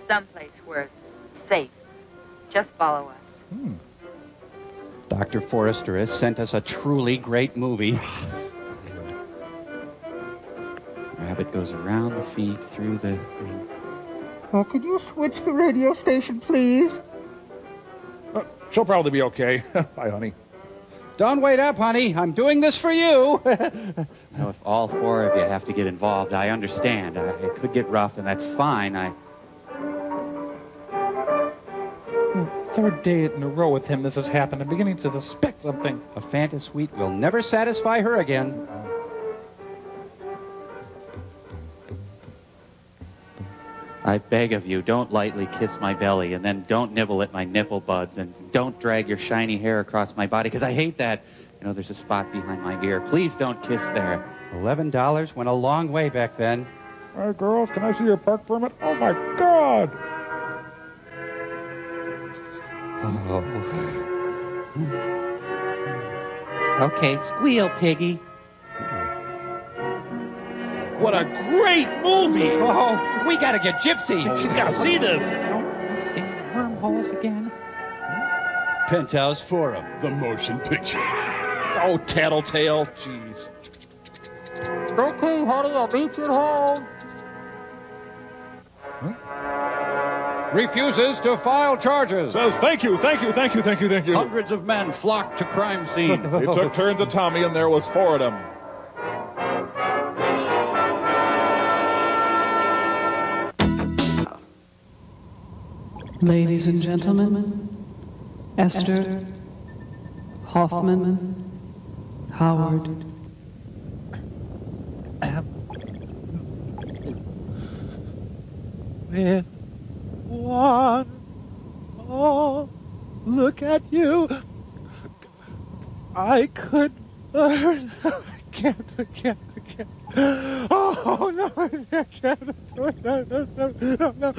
Someplace where it's safe. Just follow us. Dr. Forrester has sent us a truly great movie. Rabbit goes around the feet, through the thing. Oh, could you switch the radio station, please? She'll probably be okay. Bye, honey. Don't wait up, honey. I'm doing this for you. Now, if all 4 of you have to get involved, I understand. It could get rough, and that's fine. Third day in a row with him this has happened. I'm beginning to suspect something. A Fanta Suite will never satisfy her again. I beg of you, don't lightly kiss my belly, and then don't nibble at my nipple buds, and don't drag your shiny hair across my body, because I hate that. You know, there's a spot behind my ear. Please don't kiss there. $11 went a long way back then. Hey, girls, can I see your park permit? Oh, my God! Oh. Okay, squeal, piggy. What a great movie! Oh, we gotta get Gypsy. She's gotta see this. Wormholes again. Penthouse Forum, the motion picture. Oh, tattletale. Jeez. Okay, honey, I'll meet you at home. Refuses to file charges. Says thank you. Hundreds of men flocked to crime scene. They took turns at Tommy, and there was 4 of them. Ladies and gentlemen, Esther, Hoffman, Howard. With one more look at you, I could learn. I can't. Oh, no, I can't. No.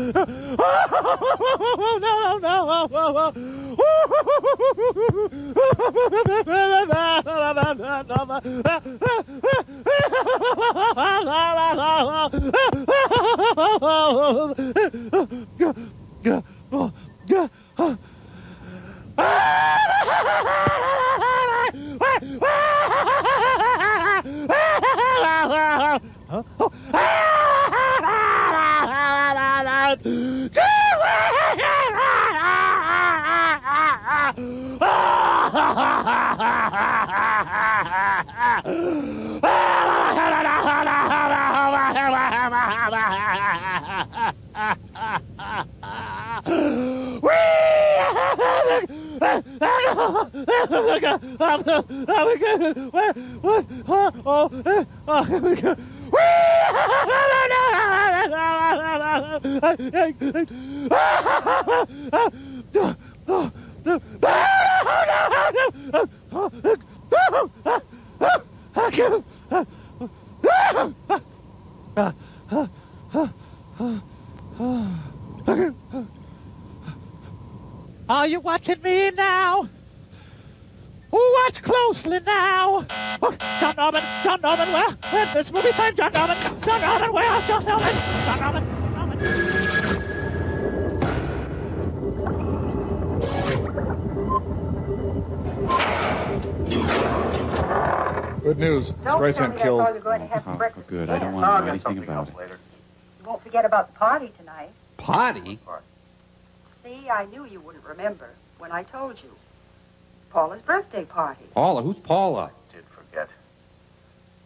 Are you watching me now? Watch closely now. Oh, John Norman, where this movie time, John Norman, where John Norman. Good news. Streisand killed. Oh, good. I don't want to know anything about it. You won't forget about the party tonight. Party? See, I knew you wouldn't remember when I told you. Paula's birthday party. Paula? Who's Paula? Did forget.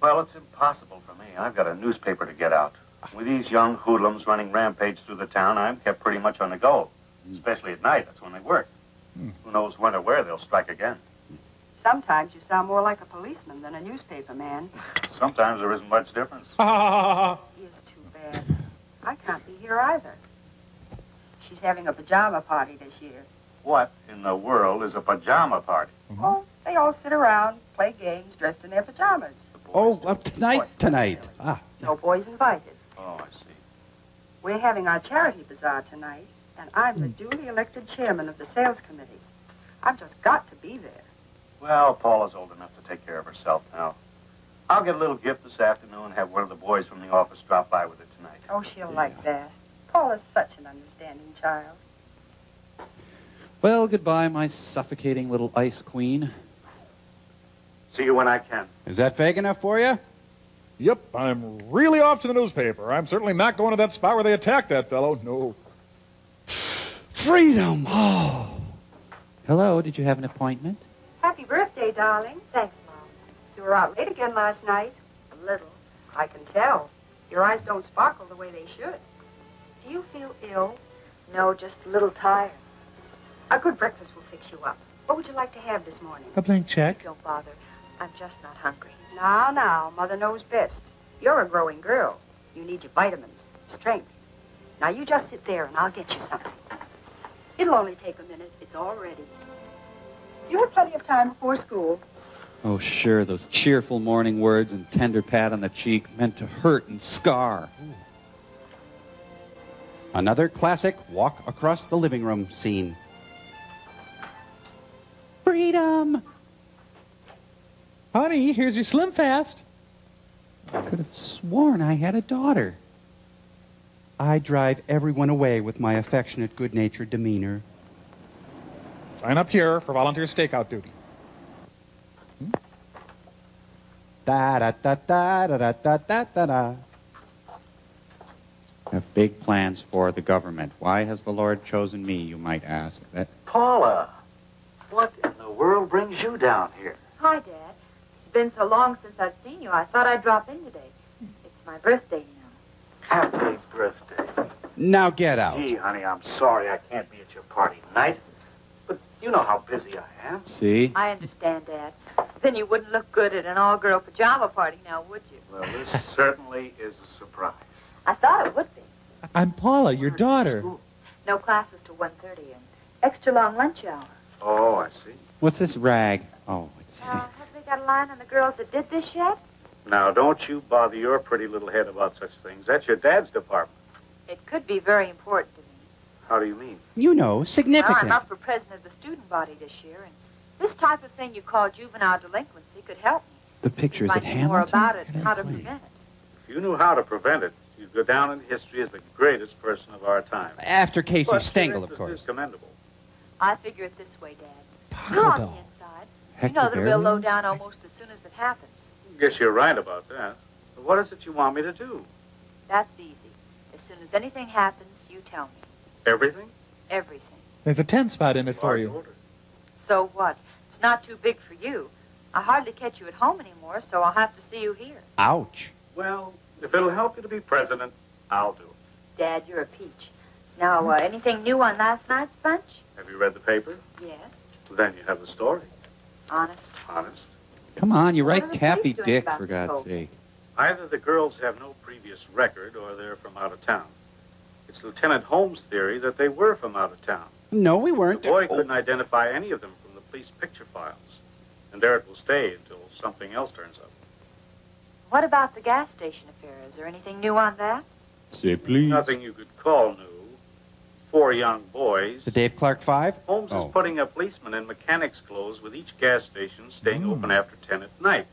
Well, it's impossible for me. I've got a newspaper to get out. With these young hoodlums running rampage through the town, I'm kept pretty much on the go. Especially at night. That's when they work. Who knows when or where they'll strike again. Sometimes you sound more like a policeman than a newspaper man. Sometimes there isn't much difference. It's too bad. I can't be here either. She's having a pajama party this year. What in the world is a pajama party? Oh, they all sit around, play games, dressed in their pajamas. Tonight. No boys invited. Oh, I see. We're having our charity bazaar tonight, and I'm the duly elected chairman of the sales committee. I've just got to be there. Well, Paula's old enough to take care of herself now. I'll get a little gift this afternoon and have one of the boys from the office drop by with it tonight. Oh, she'll like that. Paula's such an understanding child. Well, goodbye, my suffocating little ice queen. See you when I can. Is that vague enough for you? Yep, I'm really off to the newspaper. I'm certainly not going to that spot where they attacked that fellow. No. Freedom! Oh. Hello, did you have an appointment? Happy birthday, darling. Thanks, Mom. You were out late again last night. A little. I can tell. Your eyes don't sparkle the way they should. Do you feel ill? No, just a little tired. A good breakfast will fix you up. What would you like to have this morning? A blank check. Don't bother. I'm just not hungry. Now, Mother knows best. You're a growing girl. You need your vitamins, strength. Now, you just sit there, and I'll get you something. It'll only take a minute. It's all ready. You have plenty of time before school. Oh, sure, those cheerful morning words and tender pat on the cheek meant to hurt and scar. Another classic walk across the living room scene. Freedom! Honey, here's your Slim Fast. I could have sworn I had a daughter. I drive everyone away with my affectionate, good-natured demeanor. Sign up here for volunteer stakeout duty. Da-da-da-da-da-da-da-da-da. Have big plans for the government. Why has the Lord chosen me, you might ask? That Paula, what in the world brings you down here? Hi, Dad. It's been so long since I've seen you, I thought I'd drop in today. It's my birthday, you know. Happy birthday. Now get out. Gee, honey, I'm sorry I can't be at your party tonight. But you know how busy I am. See? I understand, Dad. Then you wouldn't look good at an all-girl pajama party now, would you? Well, this certainly is a surprise. I thought it would be. I'm Paula, your daughter. No classes till 1:30 and extra long lunch hour. Oh, I see. What's this rag? Oh, it's... Have they got a line on the girls that did this yet? Now, don't you bother your pretty little head about such things. That's your dad's department. It could be very important to me. How do you mean? You know, Well, significant. I'm up for president of the student body this year, and this type of thing you call juvenile delinquency could help me. The pictures If at I knew more Hamilton? about it and how to prevent it. If you knew how to prevent it, you'd go down in history as the greatest person of our time. After Casey But Stengel, your of interest is course. commendable. I figure it this way, Dad. You're on the inside. You know the real lowdown almost as soon as it happens. Guess you're right about that. But what is it you want me to do? That's easy. As soon as anything happens, you tell me. Everything? Everything. There's a 10 spot in it for you. So what? It's not too big for you. I hardly catch you at home anymore, so I'll have to see you here. Ouch. Well, if it'll help you to be president, I'll do it. Dad, you're a peach. Now, anything new on last night's bunch? Have you read the paper? Yes. Then you have the story. Honest? Honest. Come on, you What are write the Cappy police doing Dick, about for the God's vote? sake. Either the girls have no previous record or they're from out of town. It's Lieutenant Holmes' theory that they were from out of town. No, we weren't. The boy couldn't identify any of them from the police picture files. And there it will stay until something else turns up. What about the gas station affair? Is there anything new on that? Say please. Nothing you could call new. 4 young boys. The Dave Clark 5? Holmes is putting a policeman in mechanic's clothes with each gas station staying open after 10 at night.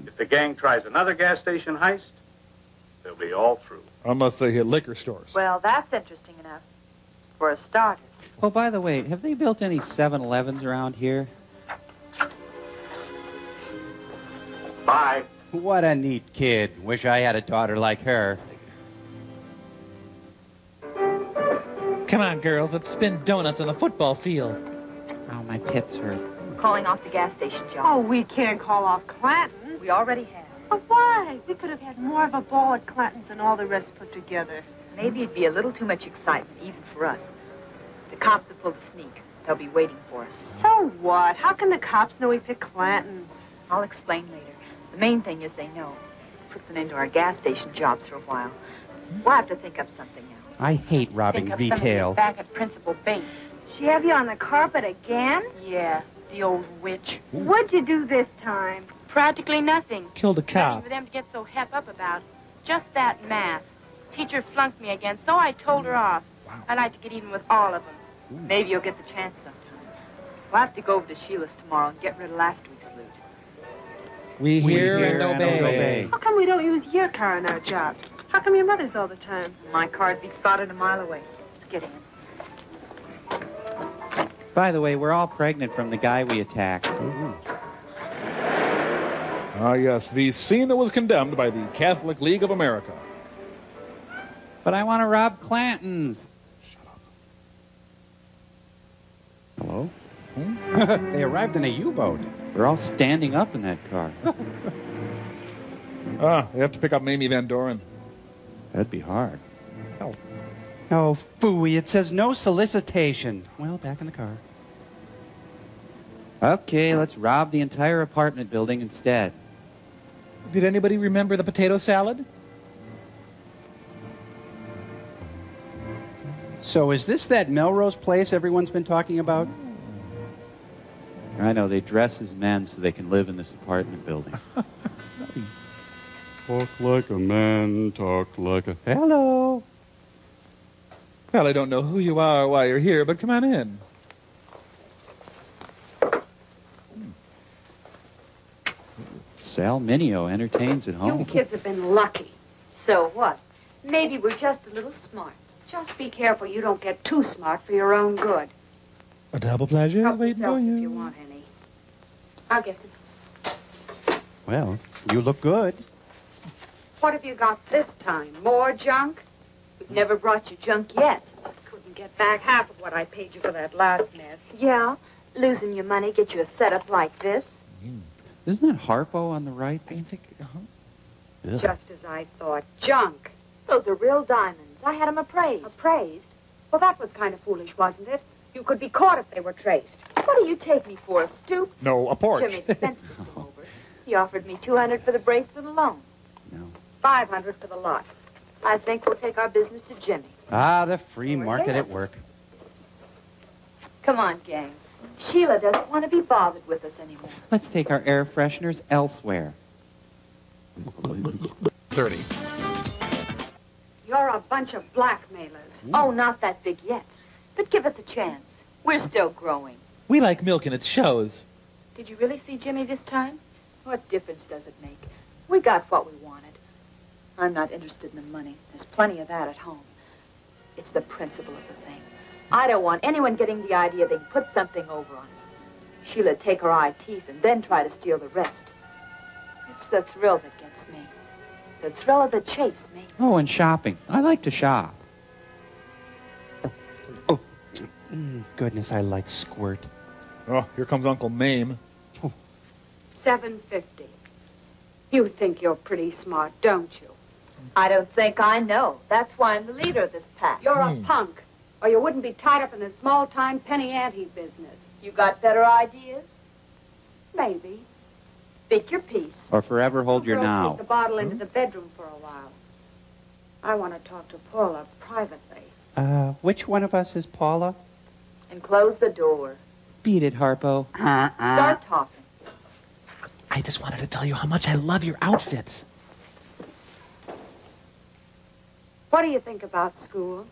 If the gang tries another gas station heist, they'll be all through. Unless they hit liquor stores. Well, that's interesting enough. For a starter. Oh, by the way, have they built any 7-Elevens around here? Bye. What a neat kid. Wish I had a daughter like her. Come on, girls, let's spin donuts on the football field. Oh, my pits hurt. We're calling off the gas station job. Oh, we can't call off Clanton's. We already have. Oh, why? We could have had more of a ball at Clanton's than all the rest put together. Maybe it'd be a little too much excitement, even for us. The cops have pulled a sneak. They'll be waiting for us. So what? How can the cops know we picked Clanton's? I'll explain later. The main thing is they know. It puts an end to our gas station jobs for a while. We'll have to think up something else. I hate robbing Think of somebody retail. back at Principal Bates. She have you on the carpet again? Yeah, the old witch. What'd you do this time? Practically nothing. Killed a Nothing cop. for them to get so hep up about. Just that math. Teacher flunked me again, so I told her off. I like to get even with all of them. Maybe you'll get the chance sometime. We'll have to go over to Sheila's tomorrow and get rid of last week's loot. We hear and obey. How come we don't use your car in our jobs? How come your mother's all the time? My car'd be spotted a mile away. Let's get in. By the way, we're all pregnant from the guy we attacked. Ah, yes, the scene that was condemned by the Catholic League of America. But I want to rob Clanton's. Hello? They arrived in a U-boat. We're all standing up in that car. They have to pick up Mamie Van Doren. That'd be hard. Oh, phooey, it says no solicitation. Well, back in the car. Okay, let's rob the entire apartment building instead. Did anybody remember the potato salad? So is this that Melrose place everyone's been talking about? I know, they dress as men so they can live in this apartment building. Talk like a man, talk like a... Hello. Well, I don't know who you are or why you're here, but come on in. Sal Mineo entertains at home. You kids have been lucky. So what? Maybe we're just a little smart. Just be careful you don't get too smart for your own good. A double pleasure is Help waiting for yourselves you. if you want any. I'll get them. Well, you look good. What have you got this time? More junk? We've never brought you junk yet. Couldn't get back half of what I paid you for that last mess. Yeah, losing your money get you a setup like this. Isn't that Harpo on the right? I think. Just as I thought. Junk. Those are real diamonds. I had them appraised. Appraised? Well, that was kind of foolish, wasn't it? You could be caught if they were traced. What do you take me for, a stoop? No, a porch. Jimmy fenced them over. He offered me $200 for the bracelet alone. No. $500 for the lot. I think we'll take our business to Jimmy. Ah, the free market at work. Come on, gang. Sheila doesn't want to be bothered with us anymore. Let's take our air fresheners elsewhere. 30. You're a bunch of blackmailers. Oh, not that big yet. But give us a chance. We're still growing. We like milk and it shows. Did you really see Jimmy this time? What difference does it make? We got what we wanted. I'm not interested in the money. There's plenty of that at home. It's the principle of the thing. I don't want anyone getting the idea they can put something over on me. Sheila'd take her eye teeth and then try to steal the rest. It's the thrill that gets me. The thrill of the chase, me. Oh, and shopping. I like to shop. Goodness, I like squirt. Oh, here comes Uncle Mame. $7.50. You think you're pretty smart, don't you? I don't think I know. That's why I'm the leader of this pack. You're a punk, or you wouldn't be tied up in this small-time penny ante business. You got better ideas? Maybe. Speak your piece. Or forever hold your Girls now. take the bottle into the bedroom for a while. I want to talk to Paula privately. Which one of us is Paula? And close the door. Beat it, Harpo. Start talking. I just wanted to tell you how much I love your outfits. What do you think about school?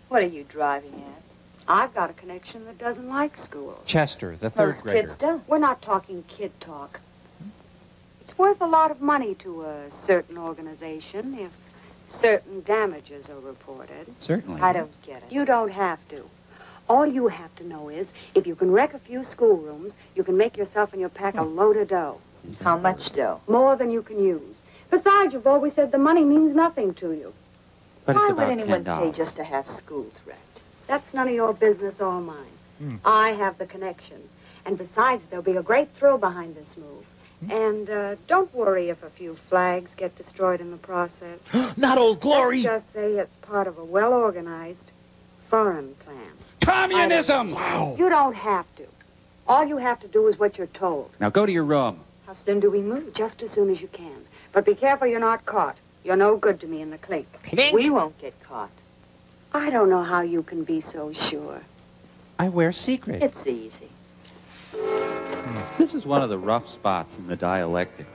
What are you driving at? I've got a connection that doesn't like school. Chester, the third Most grader. kids don't. We're not talking kid talk. It's worth a lot of money to a certain organization if certain damages are reported. Certainly. I don't get it. You don't have to. All you have to know is, if you can wreck a few schoolrooms, you can make yourself and your pack a load of dough. How much dough? More than you can use. Besides, you've always said the money means nothing to you. But Why it's would about anyone $10. pay just to have schools wrecked? That's none of your business or mine. I have the connection. And besides, there'll be a great thrill behind this move. And don't worry if a few flags get destroyed in the process. Not Old Glory! Let's just say it's part of a well-organized foreign plan. Communism! Wow. You don't have to. All you have to do is what you're told. Now go to your room. How soon do we move? Just as soon as you can. But be careful you're not caught. You're no good to me in the clink. We won't get caught. I don't know how you can be so sure. I wear secret. It's easy. This is one of the rough spots in the dialectic.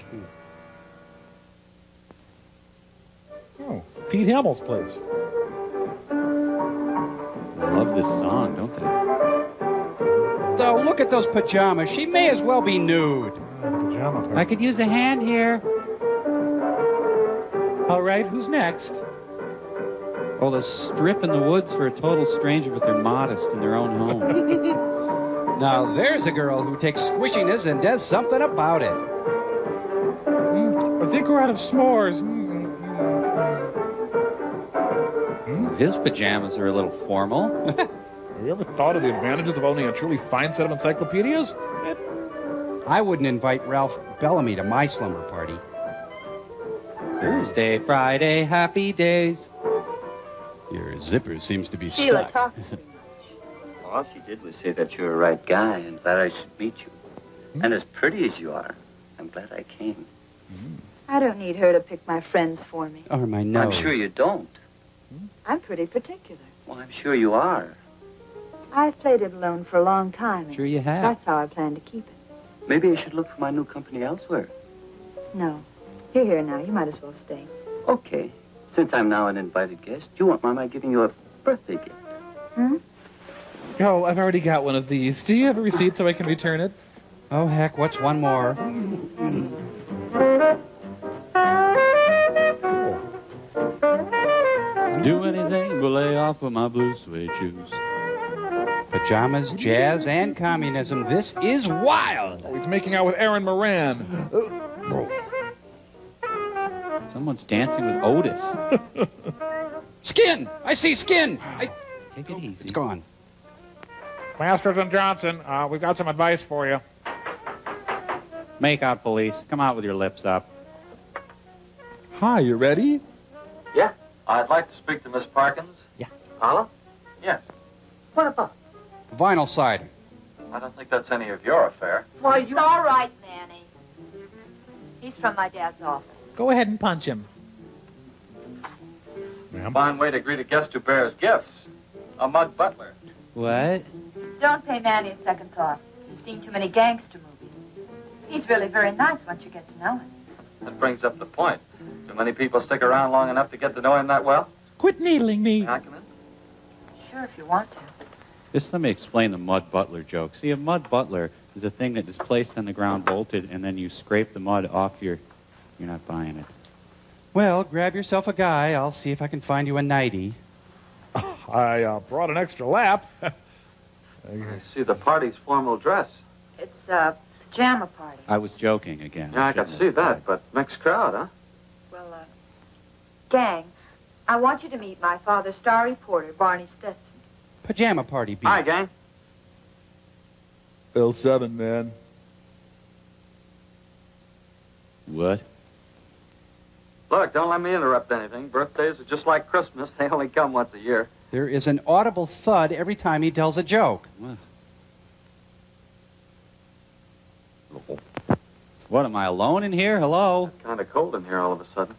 Oh, Pete Hamill's place. I love this song, don't they? Oh, look at those pajamas. She may as well be nude. Pajama I could use a hand here. All right, who's next? Oh, they'll strip in the woods for a total stranger, but they're modest in their own home. Now, there's a girl who takes squishiness and does something about it. I think we're out of s'mores. His pajamas are a little formal. Have you ever thought of the advantages of owning a truly fine set of encyclopedias? I wouldn't invite Ralph Bellamy to my slumber party. Thursday, Friday, happy days. Your zipper seems to be Sheila, stuck. talk. All she did was say that you're a right guy and glad I should meet you. And as pretty as you are, I'm glad I came. I don't need her to pick my friends for me. Or my nose. I'm sure you don't. I'm pretty particular. Well, I'm sure you are. I've played it alone for a long time. and Sure you have. That's how I plan to keep it. Maybe you should look for my new company elsewhere. No. You're here now. You might as well stay. Okay. Since I'm now an invited guest, do you want Mama giving you a birthday gift? Hmm? Oh, I've already got one of these. Do you have a receipt so I can return it? Oh, heck, what's one more? Do anything but lay off of my blue suede shoes. Pajamas, jazz, and communism. This is wild. He's making out with Aaron Moran. Someone's dancing with Otis. Skin! I see skin! Take it easy. It's gone. Masters and Johnson, we've got some advice for you. Make out, police. Come out with your lips up. Hi, you ready? Yeah. I'd like to speak to Miss Parkins. Yeah. Paula? Yes. What about? Vinyl siding. I don't think that's any of your affair. Why, you're all right, Manny. He's from my dad's office. Go ahead and punch him. Fine way to greet a guest who bears gifts. A mud butler. What? Don't pay Manny a second thought. He's seen too many gangster movies. He's really very nice once you get to know him. That brings up the point. Do many people stick around long enough to get to know him that well? Quit needling me. Can I come in? Sure, if you want to. Just let me explain the mud butler joke. See, a mud butler is a thing that is placed on the ground, bolted, and then you scrape the mud off your... You're not buying it. Well, grab yourself a guy. I'll see if I can find you a nightie. I brought an extra lap. I see the party's formal dress. It's a pajama party. I was joking again. Yeah, I can see that, but mixed crowd, huh? Well, gang, I want you to meet my father's star reporter, Barney Stetson. Pajama party beat. Hi, gang. L7, man. What? Look, don't let me interrupt anything. Birthdays are just like Christmas. They only come once a year. There is an audible thud every time he tells a joke. What, am I alone in here? Hello? Kind of cold in here all of a sudden.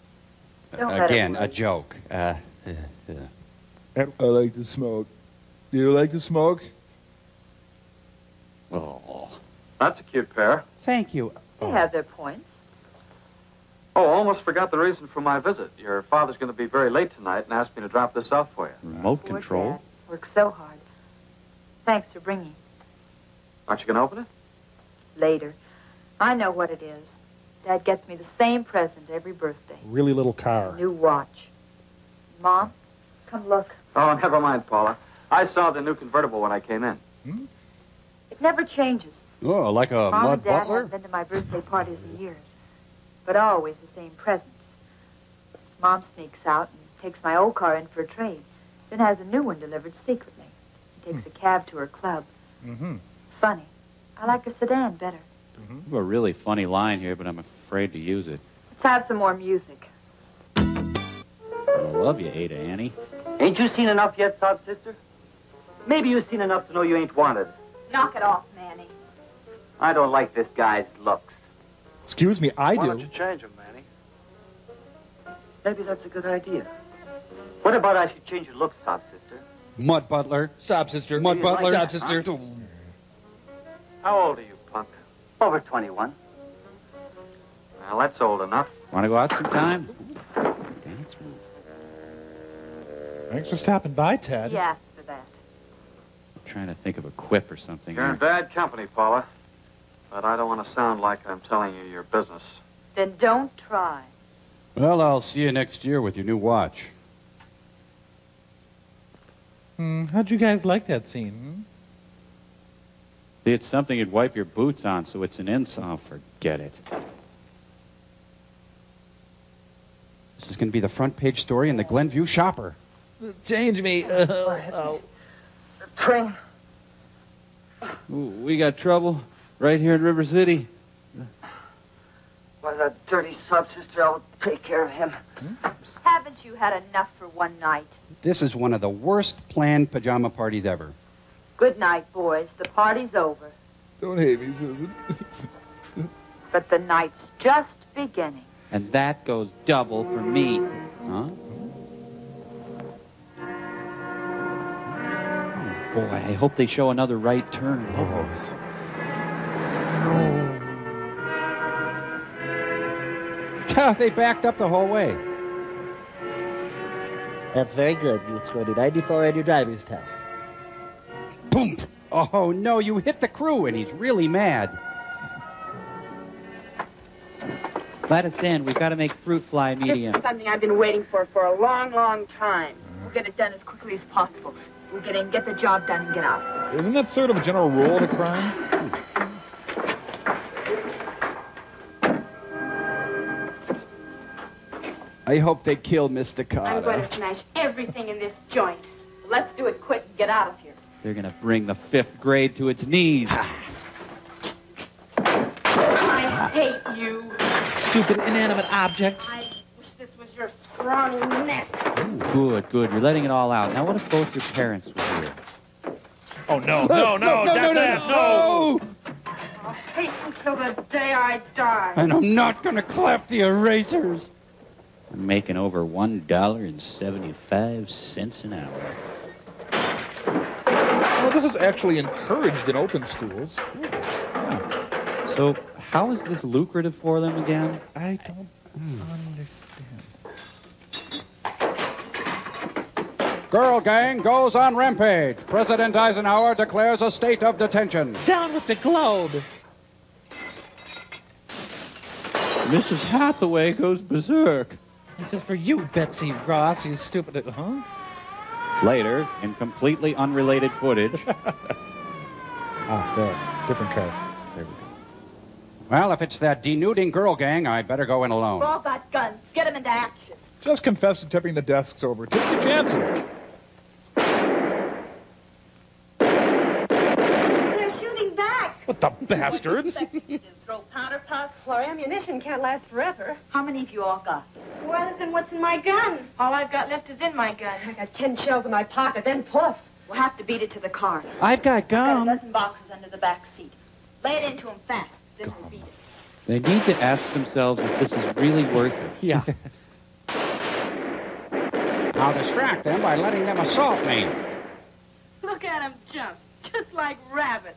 Again, a joke. I like to smoke. Do you like to smoke? Oh. That's a cute pair. Thank you. They have their points. Oh, almost forgot the reason for my visit. Your father's going to be very late tonight and asked me to drop this off for you. Remote control? Dad. Worked so hard. Thanks for bringing. Aren't you going to open it? Later. I know what it is. Dad gets me the same present every birthday. Really little car. New watch. Mom, come look. Oh, never mind, Paula. I saw the new convertible when I came in. It never changes. Oh, like a Mom mud and Dad butler? haven't been to my birthday parties in years, but always the same presents. Mom sneaks out and takes my old car in for a trade, then has a new one delivered secretly. Takes a cab to her club. Funny. I like a sedan better. You have a really funny line here, but I'm afraid to use it. Let's have some more music. I love you, Ada Annie. Ain't you seen enough yet, sob sister? Maybe you've seen enough to know you ain't wanted. Knock it off, Manny. I don't like this guy's looks. Excuse me, I Why do. don't you change him, Manny? Maybe that's a good idea. What about I should change your looks, sob sister? Mud butler. Sob sister. Mud butler. Sob sister. How old are you, punk? Over 21. Well, that's old enough. Want to go out sometime? Dance move. Thanks for stopping by, Ted. He asked for that. I'm trying to think of a quip or something. You're in bad company, Paula. But I don't want to sound like I'm telling you your business. Then don't try. Well, I'll see you next year with your new watch. How'd you guys like that scene? See, it's something you'd wipe your boots on, so it's an insult. Forget it. This is going to be the front page story in the Glenview Shopper. Change me. Train. Ooh, we got trouble right here in River City. Why, that dirty sub-sister, I'll take care of him. Haven't you had enough for one night? This is one of the worst planned pajama parties ever. Good night, boys. The party's over. Don't hate me, Susan. But the night's just beginning. And that goes double for me. Huh? Boy, I hope they show another right turn. Love those. They backed up the whole way. That's very good. You scored a 94 on your driver's test. Boom! Oh, no, you hit the crew, and he's really mad. Let us in. We've got to make fruit fly medium. This is something I've been waiting for a long, long time. We'll get it done as quickly as possible. We'll get in, get the job done, and get out. Isn't that sort of a general rule of the crime? I hope they kill Mr. Carter. I'm going to smash everything in this joint. Let's do it quick and get out of here. They're going to bring the 5th grade to its knees. I hate you. Stupid inanimate objects. I wish this was your scrawny nest. Good, good. You're letting it all out. Now, what if both your parents were here? Oh, no, no, no, no. I'll hate you till the day I die. And I'm not going to clap the erasers. I'm making over $1.75 an hour. Well, this is actually encouraged in open schools. So, how is this lucrative for them again? I don't understand. Girl gang goes on rampage. President Eisenhower declares a state of detention. Down with the globe. Mrs. Hathaway goes berserk. This is for you, Betsy Ross, you stupid... Huh? Later, in completely unrelated footage. Ah, there. Different card. There we go. Well, if it's that denuding girl gang, I'd better go in alone. We've all got guns. Get them into action. Just confess to tipping the desks over. Take your chances. They're shooting back. What the bastards? Throw powder puffs. Well, our ammunition can't last forever. How many have you all got? Well, then what's in my gun? All I've got left is in my gun. I got 10 shells in my pocket, then poof. We'll have to beat it to the car. I've got Got a gum. dozen boxes under the back seat. Lay it into them fast. Then we'll beat it. They need to ask themselves if this is really worth it. Yeah. I'll distract them by letting them assault me. Look at them jump, just like rabbits.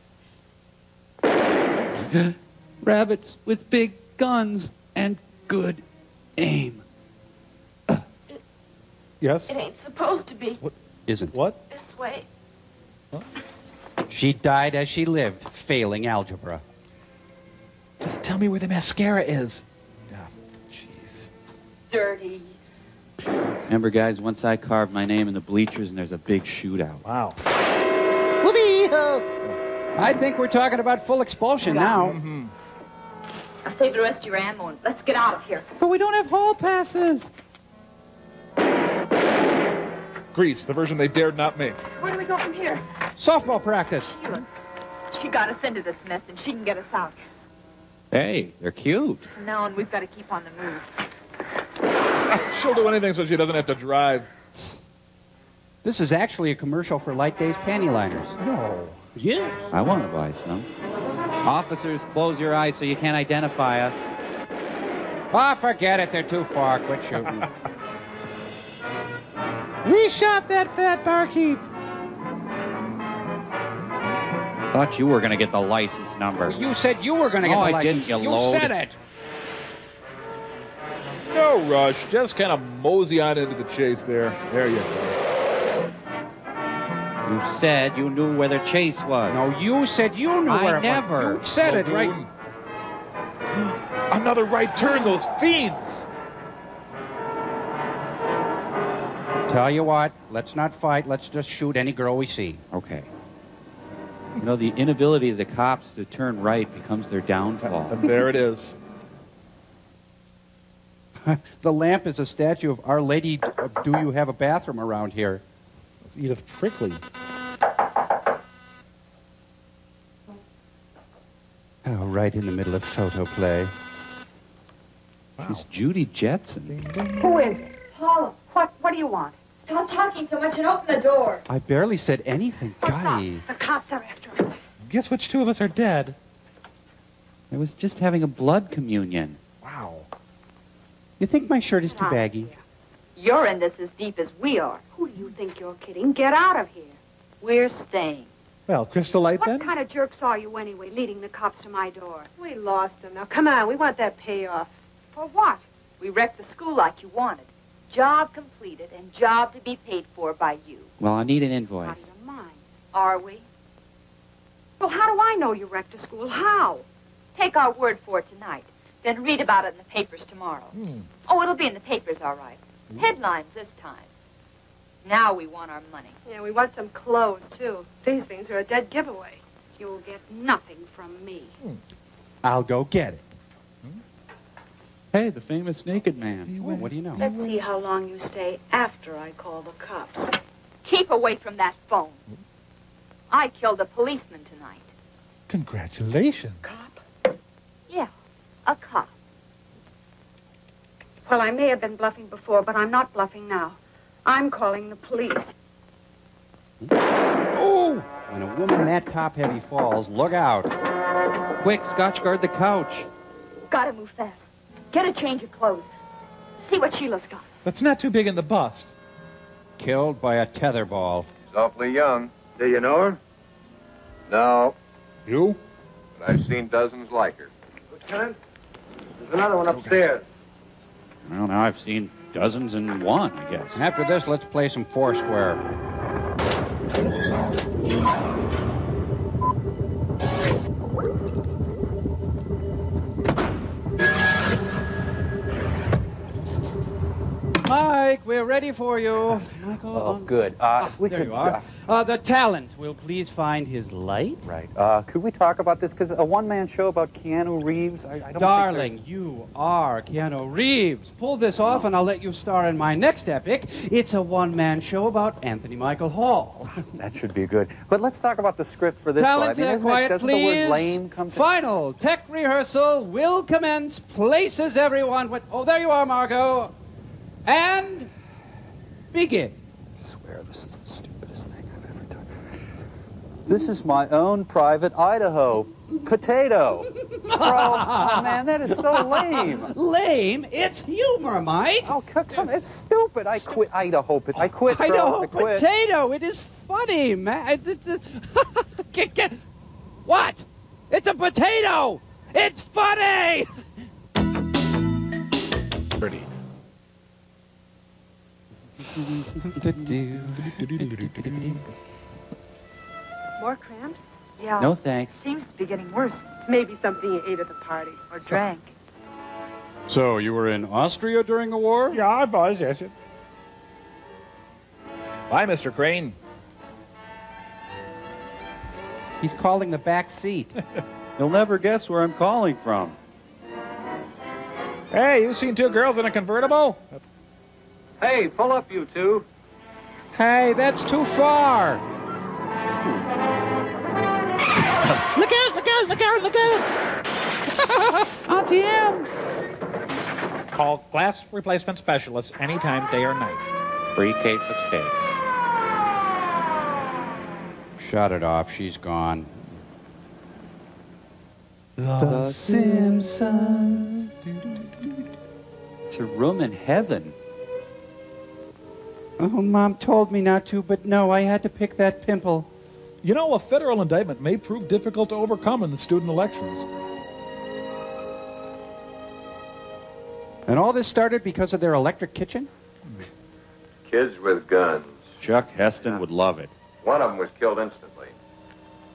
Rabbits with big guns and good aim. Yes? It ain't supposed to be. What? Isn't. What? This way. She died as she lived, failing algebra. Just tell me where the mascara is. Yeah. Jeez. Dirty. Remember, guys, once I carved my name in the bleachers and there's a big shootout. Wow. Whoopee! I think we're talking about full expulsion now. Mm-hmm. I'll save the rest of your ammo and let's get out of here. But we don't have hall passes. Grease, the version they dared not make. Where do we go from here? Softball practice. She got us into this mess and she can get us out. Hey, they're cute. No, and we've got to keep on the move. She'll do anything so she doesn't have to drive. This is actually a commercial for Light Days panty liners. No. Yes. I want to buy some. Officers, close your eyes so you can't identify us. Ah, forget it. They're too far. Quit shooting. We shot that fat barkeep. Thought you were going to get the license number. Well, you said you were going to get the I license. didn't, you You load. said it. No rush. Just kind of mosey on into the chase there. There you go. You said you knew where the chase was. No, you said you knew where I it never. was. You said it, right? Another right turn, those fiends. Tell you what, let's not fight. Let's just shoot any girl we see. Okay. You know, the inability of the cops to turn right becomes their downfall. And there it is. The lamp is a statue of Our Lady. Do you have a bathroom around here? It's Edith Prickly. Oh, right in the middle of photo play. Wow. It's Judy Jetson. Who is it? Paula, what do you want? Stop talking so much and open the door. I barely said anything, Guy. The cops are after us. Guess which two of us are dead? I was just having a blood communion. Wow. You think my shirt is too baggy? You're in this as deep as we are. Who do you think you're kidding? Get out of here. We're staying. Well, Crystal Light What then? kind of jerks are you anyway, leading the cops to my door? We lost him. Now, come on. We want that payoff. For what? We wrecked the school like you wanted. Job completed and job to be paid for by you. Well, I need an Out of invoice. your minds. Are we? Well, how do I know you wrecked a school? How? Take our word for it tonight. Then read about it in the papers tomorrow. Oh, it'll be in the papers, all right. Headlines this time. Now we want our money. Yeah, we want some clothes, too. These things are a dead giveaway. You'll get nothing from me. I'll go get it. Hey, the famous naked man. Well, what do you know? Let's see how long you stay after I call the cops. Keep away from that phone. I killed a policeman tonight. Congratulations. Yeah, a cop. Well, I may have been bluffing before, but I'm not bluffing now. I'm calling the police. Oh! When a woman that top-heavy falls, look out. Quick, Scotch guard the couch. Gotta move fast. Get a change of clothes. See what Sheila's got. That's not too big in the bust. Killed by a tetherball. She's awfully young. Do you know her? No, You? but I've seen dozens like her. Lieutenant? There's another one upstairs. Well, now I've seen dozens and one, I guess. After this, let's play some Foursquare. Mike, we're ready for you. Michael, Oh, good. If we there could, you are. The talent will please find his light. Right. Could we talk about this? Because a one-man show about Keanu Reeves, I don't Darling, think you are Keanu Reeves. Pull this off and I'll let you star in my next epic. It's a one-man show about Anthony Michael Hall. that should be good. But let's talk about the script for this Talent, one. I mean, quiet, doesn't please. the word lame come to... Final tech rehearsal will commence. Places, everyone. Oh, there you are, Margot. And begin. I swear this is the stupidest thing I've ever done. This is my own private Idaho potato. Bro, oh, man, that is so lame. Lame? It's humor, Mike. Oh, come, it's stupid. I quit Idaho. I quit, bro. Idaho I quit. potato. It is funny, man. What? It's a potato. It's funny. Pretty. More cramps? Yeah. No thanks. Seems to be getting worse. Maybe something you ate at the party. Or drank. So, you were in Austria during the war? Yeah, I was, yes. Bye, Mr. Crane. He's calling the back seat. You'll never guess where I'm calling from. Hey, you seen two girls in a convertible? Hey, pull up, you two. Hey, that's too far. Look out, look out, look out, look out! Auntie M! Call glass replacement specialists anytime, day or night. Free case of steaks. Shut it off. She's gone. The Simpsons. It's a room in heaven. Oh, Mom told me not to, but no, I had to pick that pimple. You know, a federal indictment may prove difficult to overcome in the student elections. And all this started because of their electric kitchen? Kids with guns. Chuck Heston would love it. One of them was killed instantly.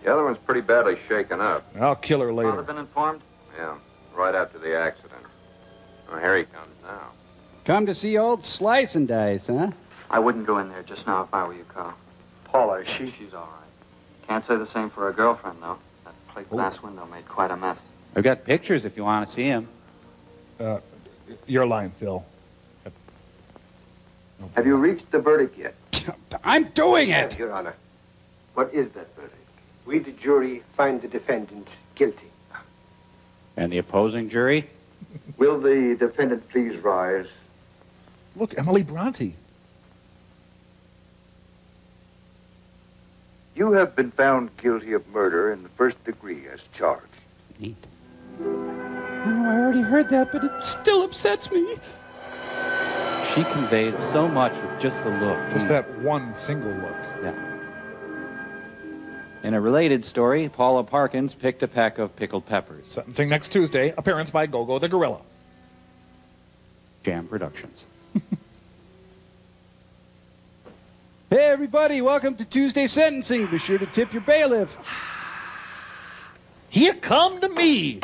The other one's pretty badly shaken up. I'll kill her Father later. been informed? Yeah, right after the accident. Oh, here he comes now. Come to see old Slice and Dice, huh? I wouldn't go in there just now if I were you, Carl. Paula, She's all right. Can't say the same for her girlfriend, though. That plate glass window made quite a mess. I've got pictures if you want to see them. Your line, Phil. Have you reached the verdict yet? I'm doing it! Your Honor, what is that verdict? We, the jury, find the defendant guilty. And the opposing jury? Will the defendant please rise? Look, Emily Bronte. You have been found guilty of murder in the first degree as charged. Neat. I know I already heard that, but it still upsets me. She conveys so much with just a look. Just that one single look. Yeah. In a related story, Paula Parkins picked a peck of pickled peppers. Sentencing next Tuesday. Appearance by Gogo the Gorilla. Jam Productions. Hey, everybody, welcome to Tuesday Sentencing. Be sure to tip your bailiff. Here come to me.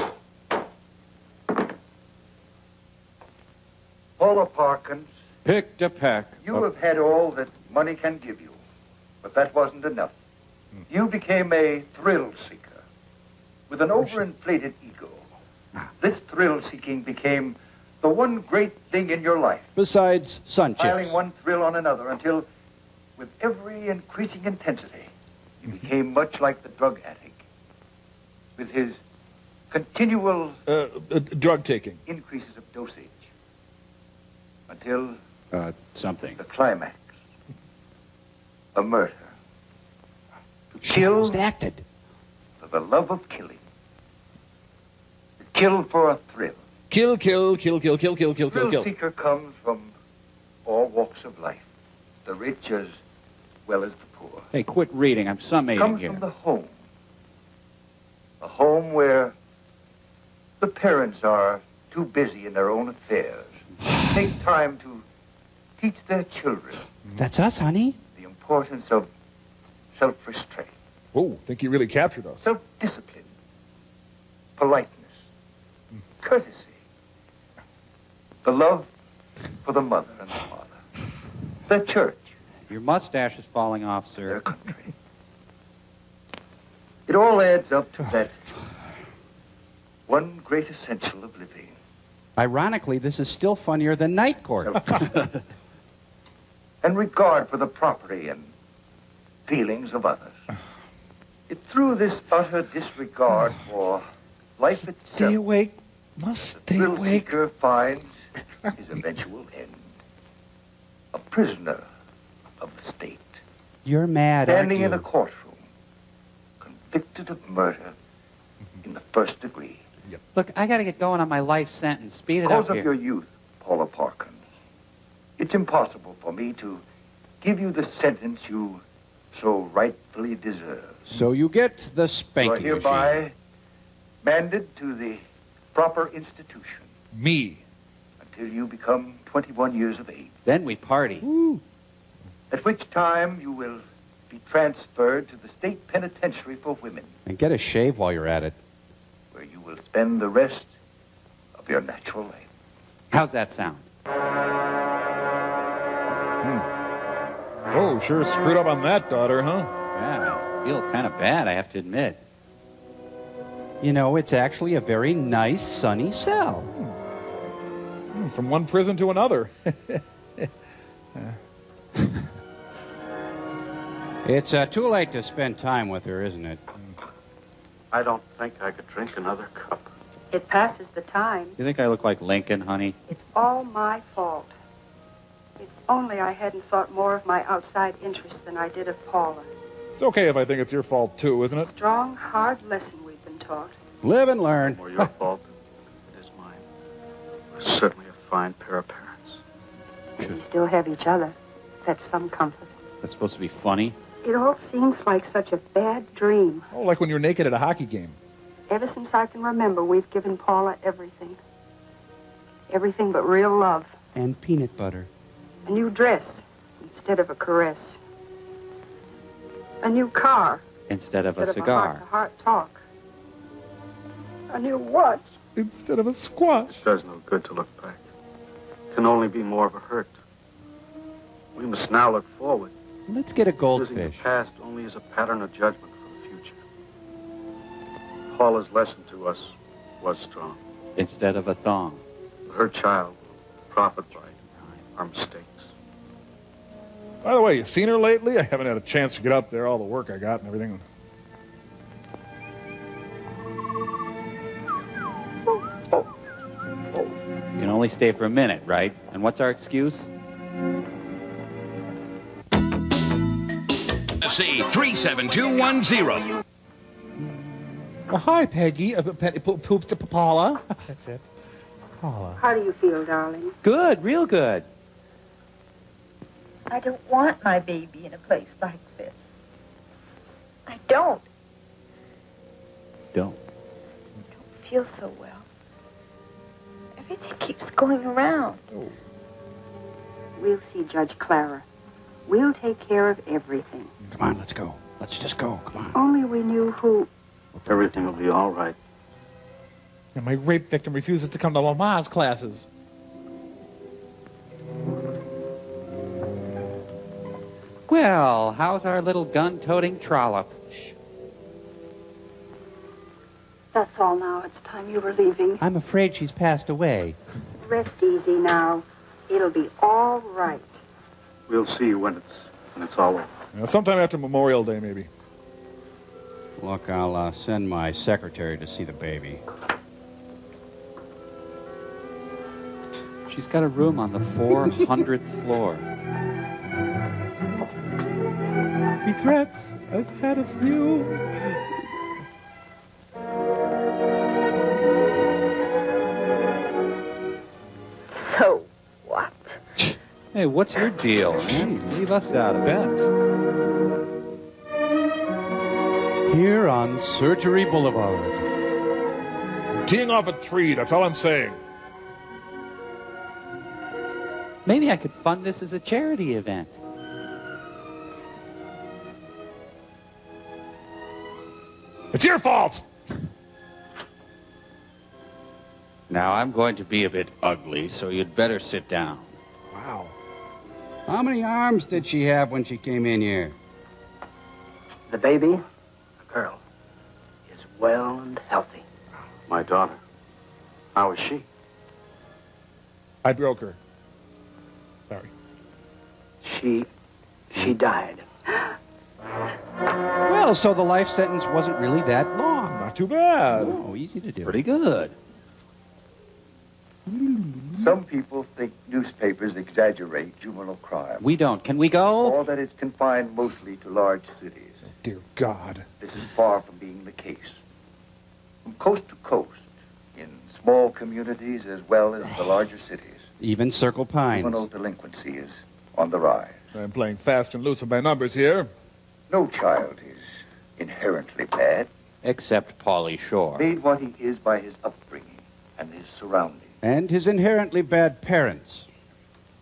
Paula Parkins, Picked a peck. you have had all that money can give you, but that wasn't enough. You became a thrill seeker with an overinflated ego. This thrill seeking became the one great thing in your life. Besides sun Piling chips. one thrill on another until, with every increasing intensity, you became much like the drug addict. With his continual drug taking increases of dosage. Until something. The climax. A murder. To kill acted. For the love of killing. To kill for a thrill. Kill, kill, kill, kill, kill, kill, kill, kill, Thrill kill. seeker comes from all walks of life. The rich as well as the poor. Hey, quit reading. I'm summating Comes here. from the home. A home where the parents are too busy in their own affairs. Take time to teach their children That's us, honey. the importance of self-restraint, Oh, think he really captured us. self-discipline, politeness, courtesy, the love for the mother and the father, the church, Your mustache is falling off, sir. their country. It all adds up to that one great essential of living. Ironically, this is still funnier than Night Court. And regard for the property and feelings of others. It's through this utter disregard for life Stay itself awake. Must stay the thrill awake. seeker finds his eventual end. A prisoner of the state. You're mad, aren't Standing you? in a courtroom, convicted of murder in the first degree. Look, I got to get going on my life sentence. Speed it Because up of here. your youth, Paula Parkins, it's impossible for me to give you the sentence you so rightfully deserve. So you get the You are spanking hereby machine. manded to the proper institution Me. until you become 21 years of age. Then we party. At which time you will be transferred to the state penitentiary for women, And get a shave while you're at it. where you will spend the rest of your natural life. How's that sound? Oh, sure screwed up on that, daughter, huh? Yeah, I feel kind of bad, I have to admit. You know, it's actually a very nice, sunny cell. From one prison to another. It's too late to spend time with her, isn't it? I don't think I could drink another cup. It passes the time. You think I look like Lincoln, honey? It's all my fault. If only I hadn't thought more of my outside interests than I did of Paula. It's okay if I think it's your fault, too, isn't it? Strong, hard lesson we've been taught. Live and learn. Or your fault. It is mine. We're certainly a fine pair of parents. We still have each other. That's some comfort. That's supposed to be funny. It all seems like such a bad dream. Oh, like when you're naked at a hockey game. Ever since I can remember, we've given Paula everything. Everything but real love. And peanut butter. A new dress instead of a caress. A new car Instead of a instead of cigar. heart-to-heart talk. A new watch. Instead of a squash. It does no good to look back. It can only be more of a hurt. We must now look forward. Let's get a Using goldfish. the past only as a pattern of judgment for the future. Paula's lesson to us was strong. Instead of a thong. Her child will profit by our mistakes. By the way, you seen her lately? I haven't had a chance to get up there, all the work I got and everything. You can only stay for a minute, right? And what's our excuse? Say 37210. Well, hi, Peggy. Poops to Paula. That's it. Paula. How do you feel, darling? Good, real good. I don't want my baby in a place like this. I don't. don't. Feel so well. Everything keeps going around. Oh. We'll see Judge Clara. We'll take care of everything. Come on, let's go. Let's just go. Come on. Only we knew who. Everything will be all right. And my rape victim refuses to come to Lama's classes. Well, how's our little gun-toting trollop? That's all now. It's time you were leaving. I'm afraid she's passed away. Rest easy now. It'll be all right. We'll see when it's all over. Yeah, sometime after Memorial Day, maybe. Look, I'll send my secretary to see the baby. She's got a room on the 400th floor. Regrets, I've had a few. So what? Hey, what's your deal, man? Leave us out of it. Here on Surgery Boulevard. I'm teeing off at 3, that's all I'm saying. Maybe I could fund this as a charity event. It's your fault! Now, I'm going to be a bit ugly, so you'd better sit down. Wow. How many arms did she have when she came in here? The baby, a girl, is well and healthy. My daughter. How is she? I broke her. Sorry. She died. Well, so the life sentence wasn't really that long. Not too bad. No, easy to do. Pretty good. Some people think newspapers exaggerate juvenile crime. We don't. Can we go? Or that it's confined mostly to large cities. Dear God. This is far from being the case. From coast to coast, in small communities as well as the larger cities, Even Circle Pines. juvenile delinquency is on the rise. I'm playing fast and loose with my numbers here. No child is inherently bad. Except Pauly Shore. Made what he is by his upbringing and his surroundings. And his inherently bad parents.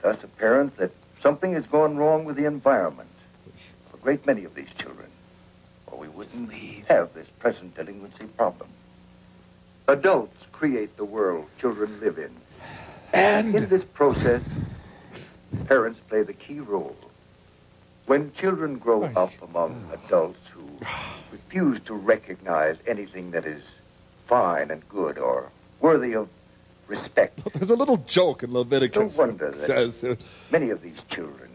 Thus apparent that something has gone wrong with the environment for a great many of these children, or we wouldn't have this present delinquency problem. Adults create the world children live in. And in this process, parents play the key role. When children grow up among adults who refuse to recognize anything that is fine and good or worthy of respect. There's a little joke in Leviticus No wonder that says many of these children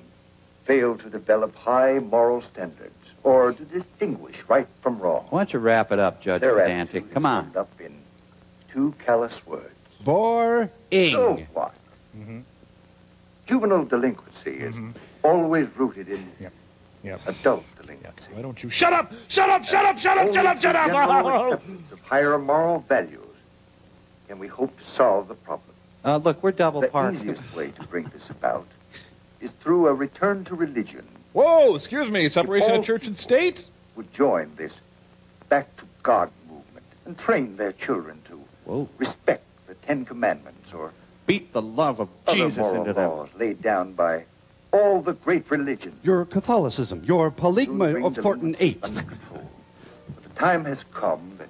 fail to develop high moral standards or to distinguish right from wrong. Why don't you wrap it up, Judge Their Pedantic? Come on. Up in two callous words. Boring. So what? Juvenile delinquency is always rooted in adult delinquency. Why don't you shut up? Shut up! Shut up! Shut up! Shut up! Shut up! General acceptance of higher moral values, and we hope to solve the problem. Look, we're double parked. The easiest way to bring this about is through a return to religion. Whoa, excuse me, separation of church and state? Would join this back to God movement and train their children to respect the Ten Commandments or beat the love of other Jesus moral into them. laws laid down by all the great religions. Your Catholicism, your Polygma of Thornton 8. But the time has come that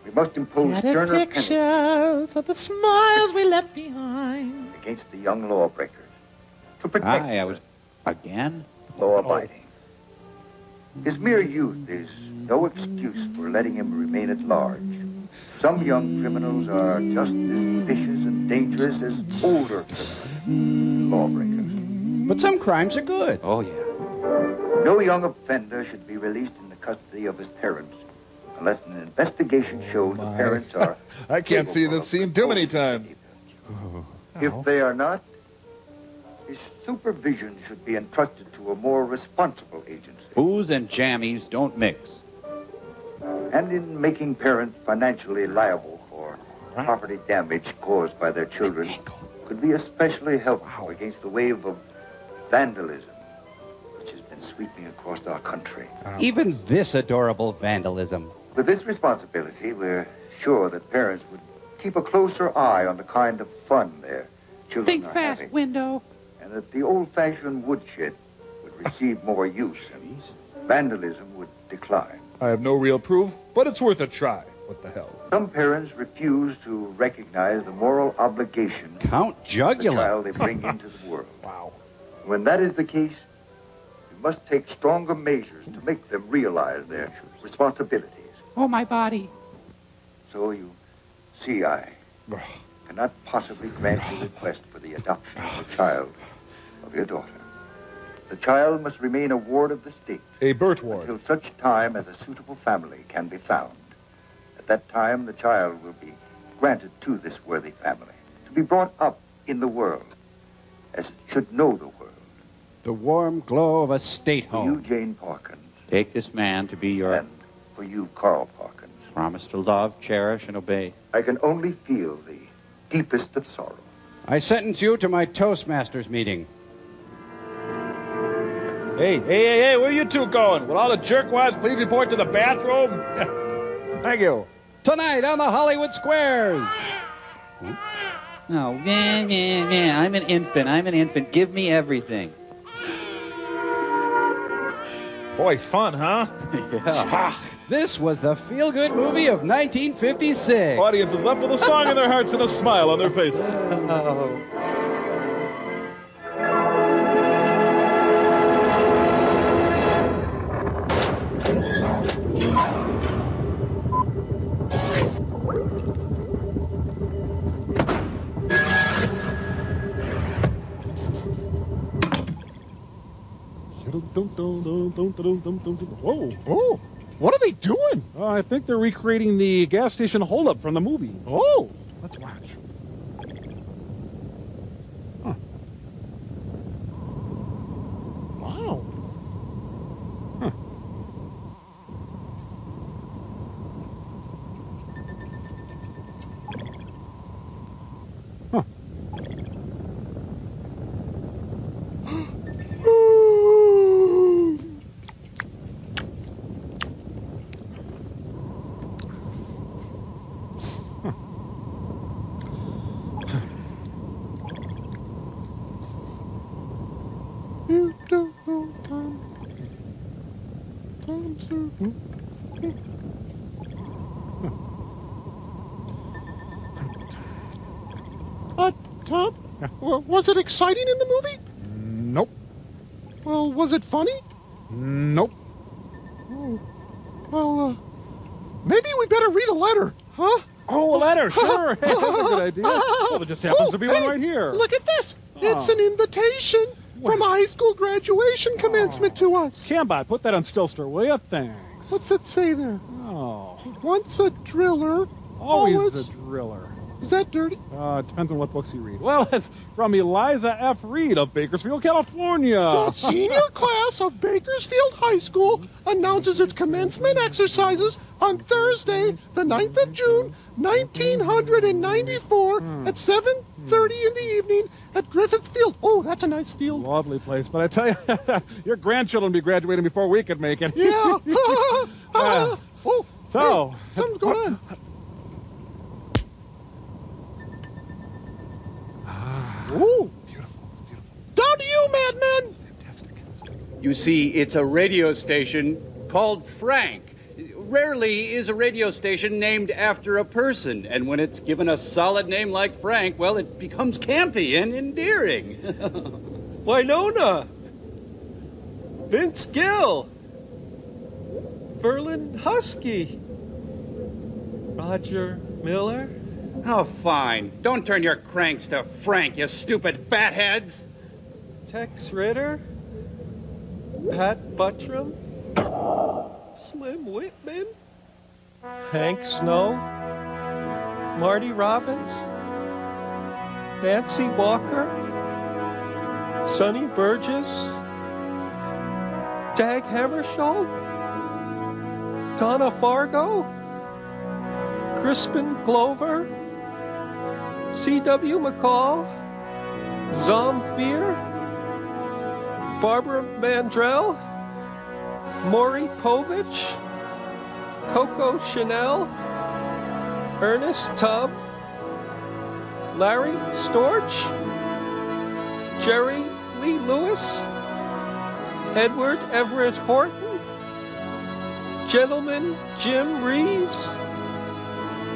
we must impose sterner penalties Pictures of the smiles we left behind. against the young lawbreakers to protect I was again law-abiding. His mere youth is no excuse for letting him remain at large. Some young criminals are just as vicious and dangerous as older criminals and lawbreakers. But some crimes are good. Oh, yeah. No young offender should be released in the custody of his parents unless an investigation shows the parents are... I can't see this scene too many times. If they are not, his supervision should be entrusted to a more responsible agency. Booze and jammies don't mix. And in making parents financially liable for property damage caused by their children could be especially helpful against the wave of vandalism which has been sweeping across our country. Even this adorable vandalism. With this responsibility, we're sure that parents would keep a closer eye on the kind of fun their children are having. Window. And that the old-fashioned woodshed would receive more use and vandalism would decline. I have no real proof, but it's worth a try. What the hell? Some parents refuse to recognize the moral obligation Count Jugular. of the child they bring into the world. Wow. When that is the case, we must take stronger measures to make them realize their responsibilities. Oh, my body. So you see, I cannot possibly grant your request for the adoption of a child of your daughter. The child must remain a ward of the state. A birth ward. Until such time as a suitable family can be found. At that time, the child will be granted to this worthy family, to be brought up in the world, as it should know the world. The warm glow of a state For home. you, Jane Parkins, Take this man to be your... and for you, Carl Parkins, Promise to love, cherish, and obey. I can only feel the deepest of sorrow. I sentence you to my Toastmasters meeting. Hey, where are you two going? Will all the jerkwads please report to the bathroom? Thank you. Tonight on the Hollywood Squares. No, man. I'm an infant. Give me everything. Boy, fun, huh? Yeah. This was the feel-good movie of 1956. Audience is left with a song in their hearts and a smile on their faces. Oh. Whoa. Oh, what are they doing? I think they're recreating the gas station holdup from the movie. Oh, let's watch. Huh. Wow. Huh. Huh. You don't know Tom. Tom Sawyer. Tom? Was it exciting in the movie? Nope. Well, was it funny? Nope. Oh. Well, maybe we better read a letter, huh? Oh, a letter, sure. Hey, that's a good idea. Well, there just happens to be one right here. Look at this. It's an invitation from a high school graduation commencement to us. Cambot, put that on Stillster, will you? Thanks. What's it say there? Oh. Once a driller, Always a driller. Is that dirty? It depends on what books you read. Well, it's from Eliza F. Reed of Bakersfield, California. The senior class of Bakersfield High School announces its commencement exercises on Thursday, the 9th of June, 1994 at 7:30 in the evening at Griffith Field. Oh, that's a nice field. Lovely place. But I tell you, your grandchildren will be graduating before we could make it. Yeah. So. Hey, something's going on. Oh, beautiful. Down to you, madman. You see, it's a radio station called Frank. Rarely is a radio station named after a person, and when it's given a solid name like Frank, well, it becomes campy and endearing. Winona, Vince Gill, Verlin Husky, Roger Miller. Oh, fine. Don't turn your cranks to Frank, you stupid fatheads. Tex Ritter, Pat Buttram, Slim Whitman, Hank Snow, Marty Robbins, Nancy Walker, Sonny Burgess, Dag Hammarskjöld, Donna Fargo, Crispin Glover, C.W. McCall, Zamfir, Barbara Mandrell, Maury Povich, Coco Chanel, Ernest Tubb, Larry Storch, Jerry Lee Lewis, Edward Everett Horton, Gentleman Jim Reeves,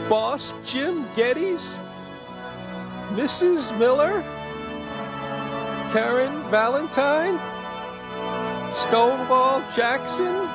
Boss Jim Geddes, Mrs. Miller, Karen Valentine, Stonewall Jackson,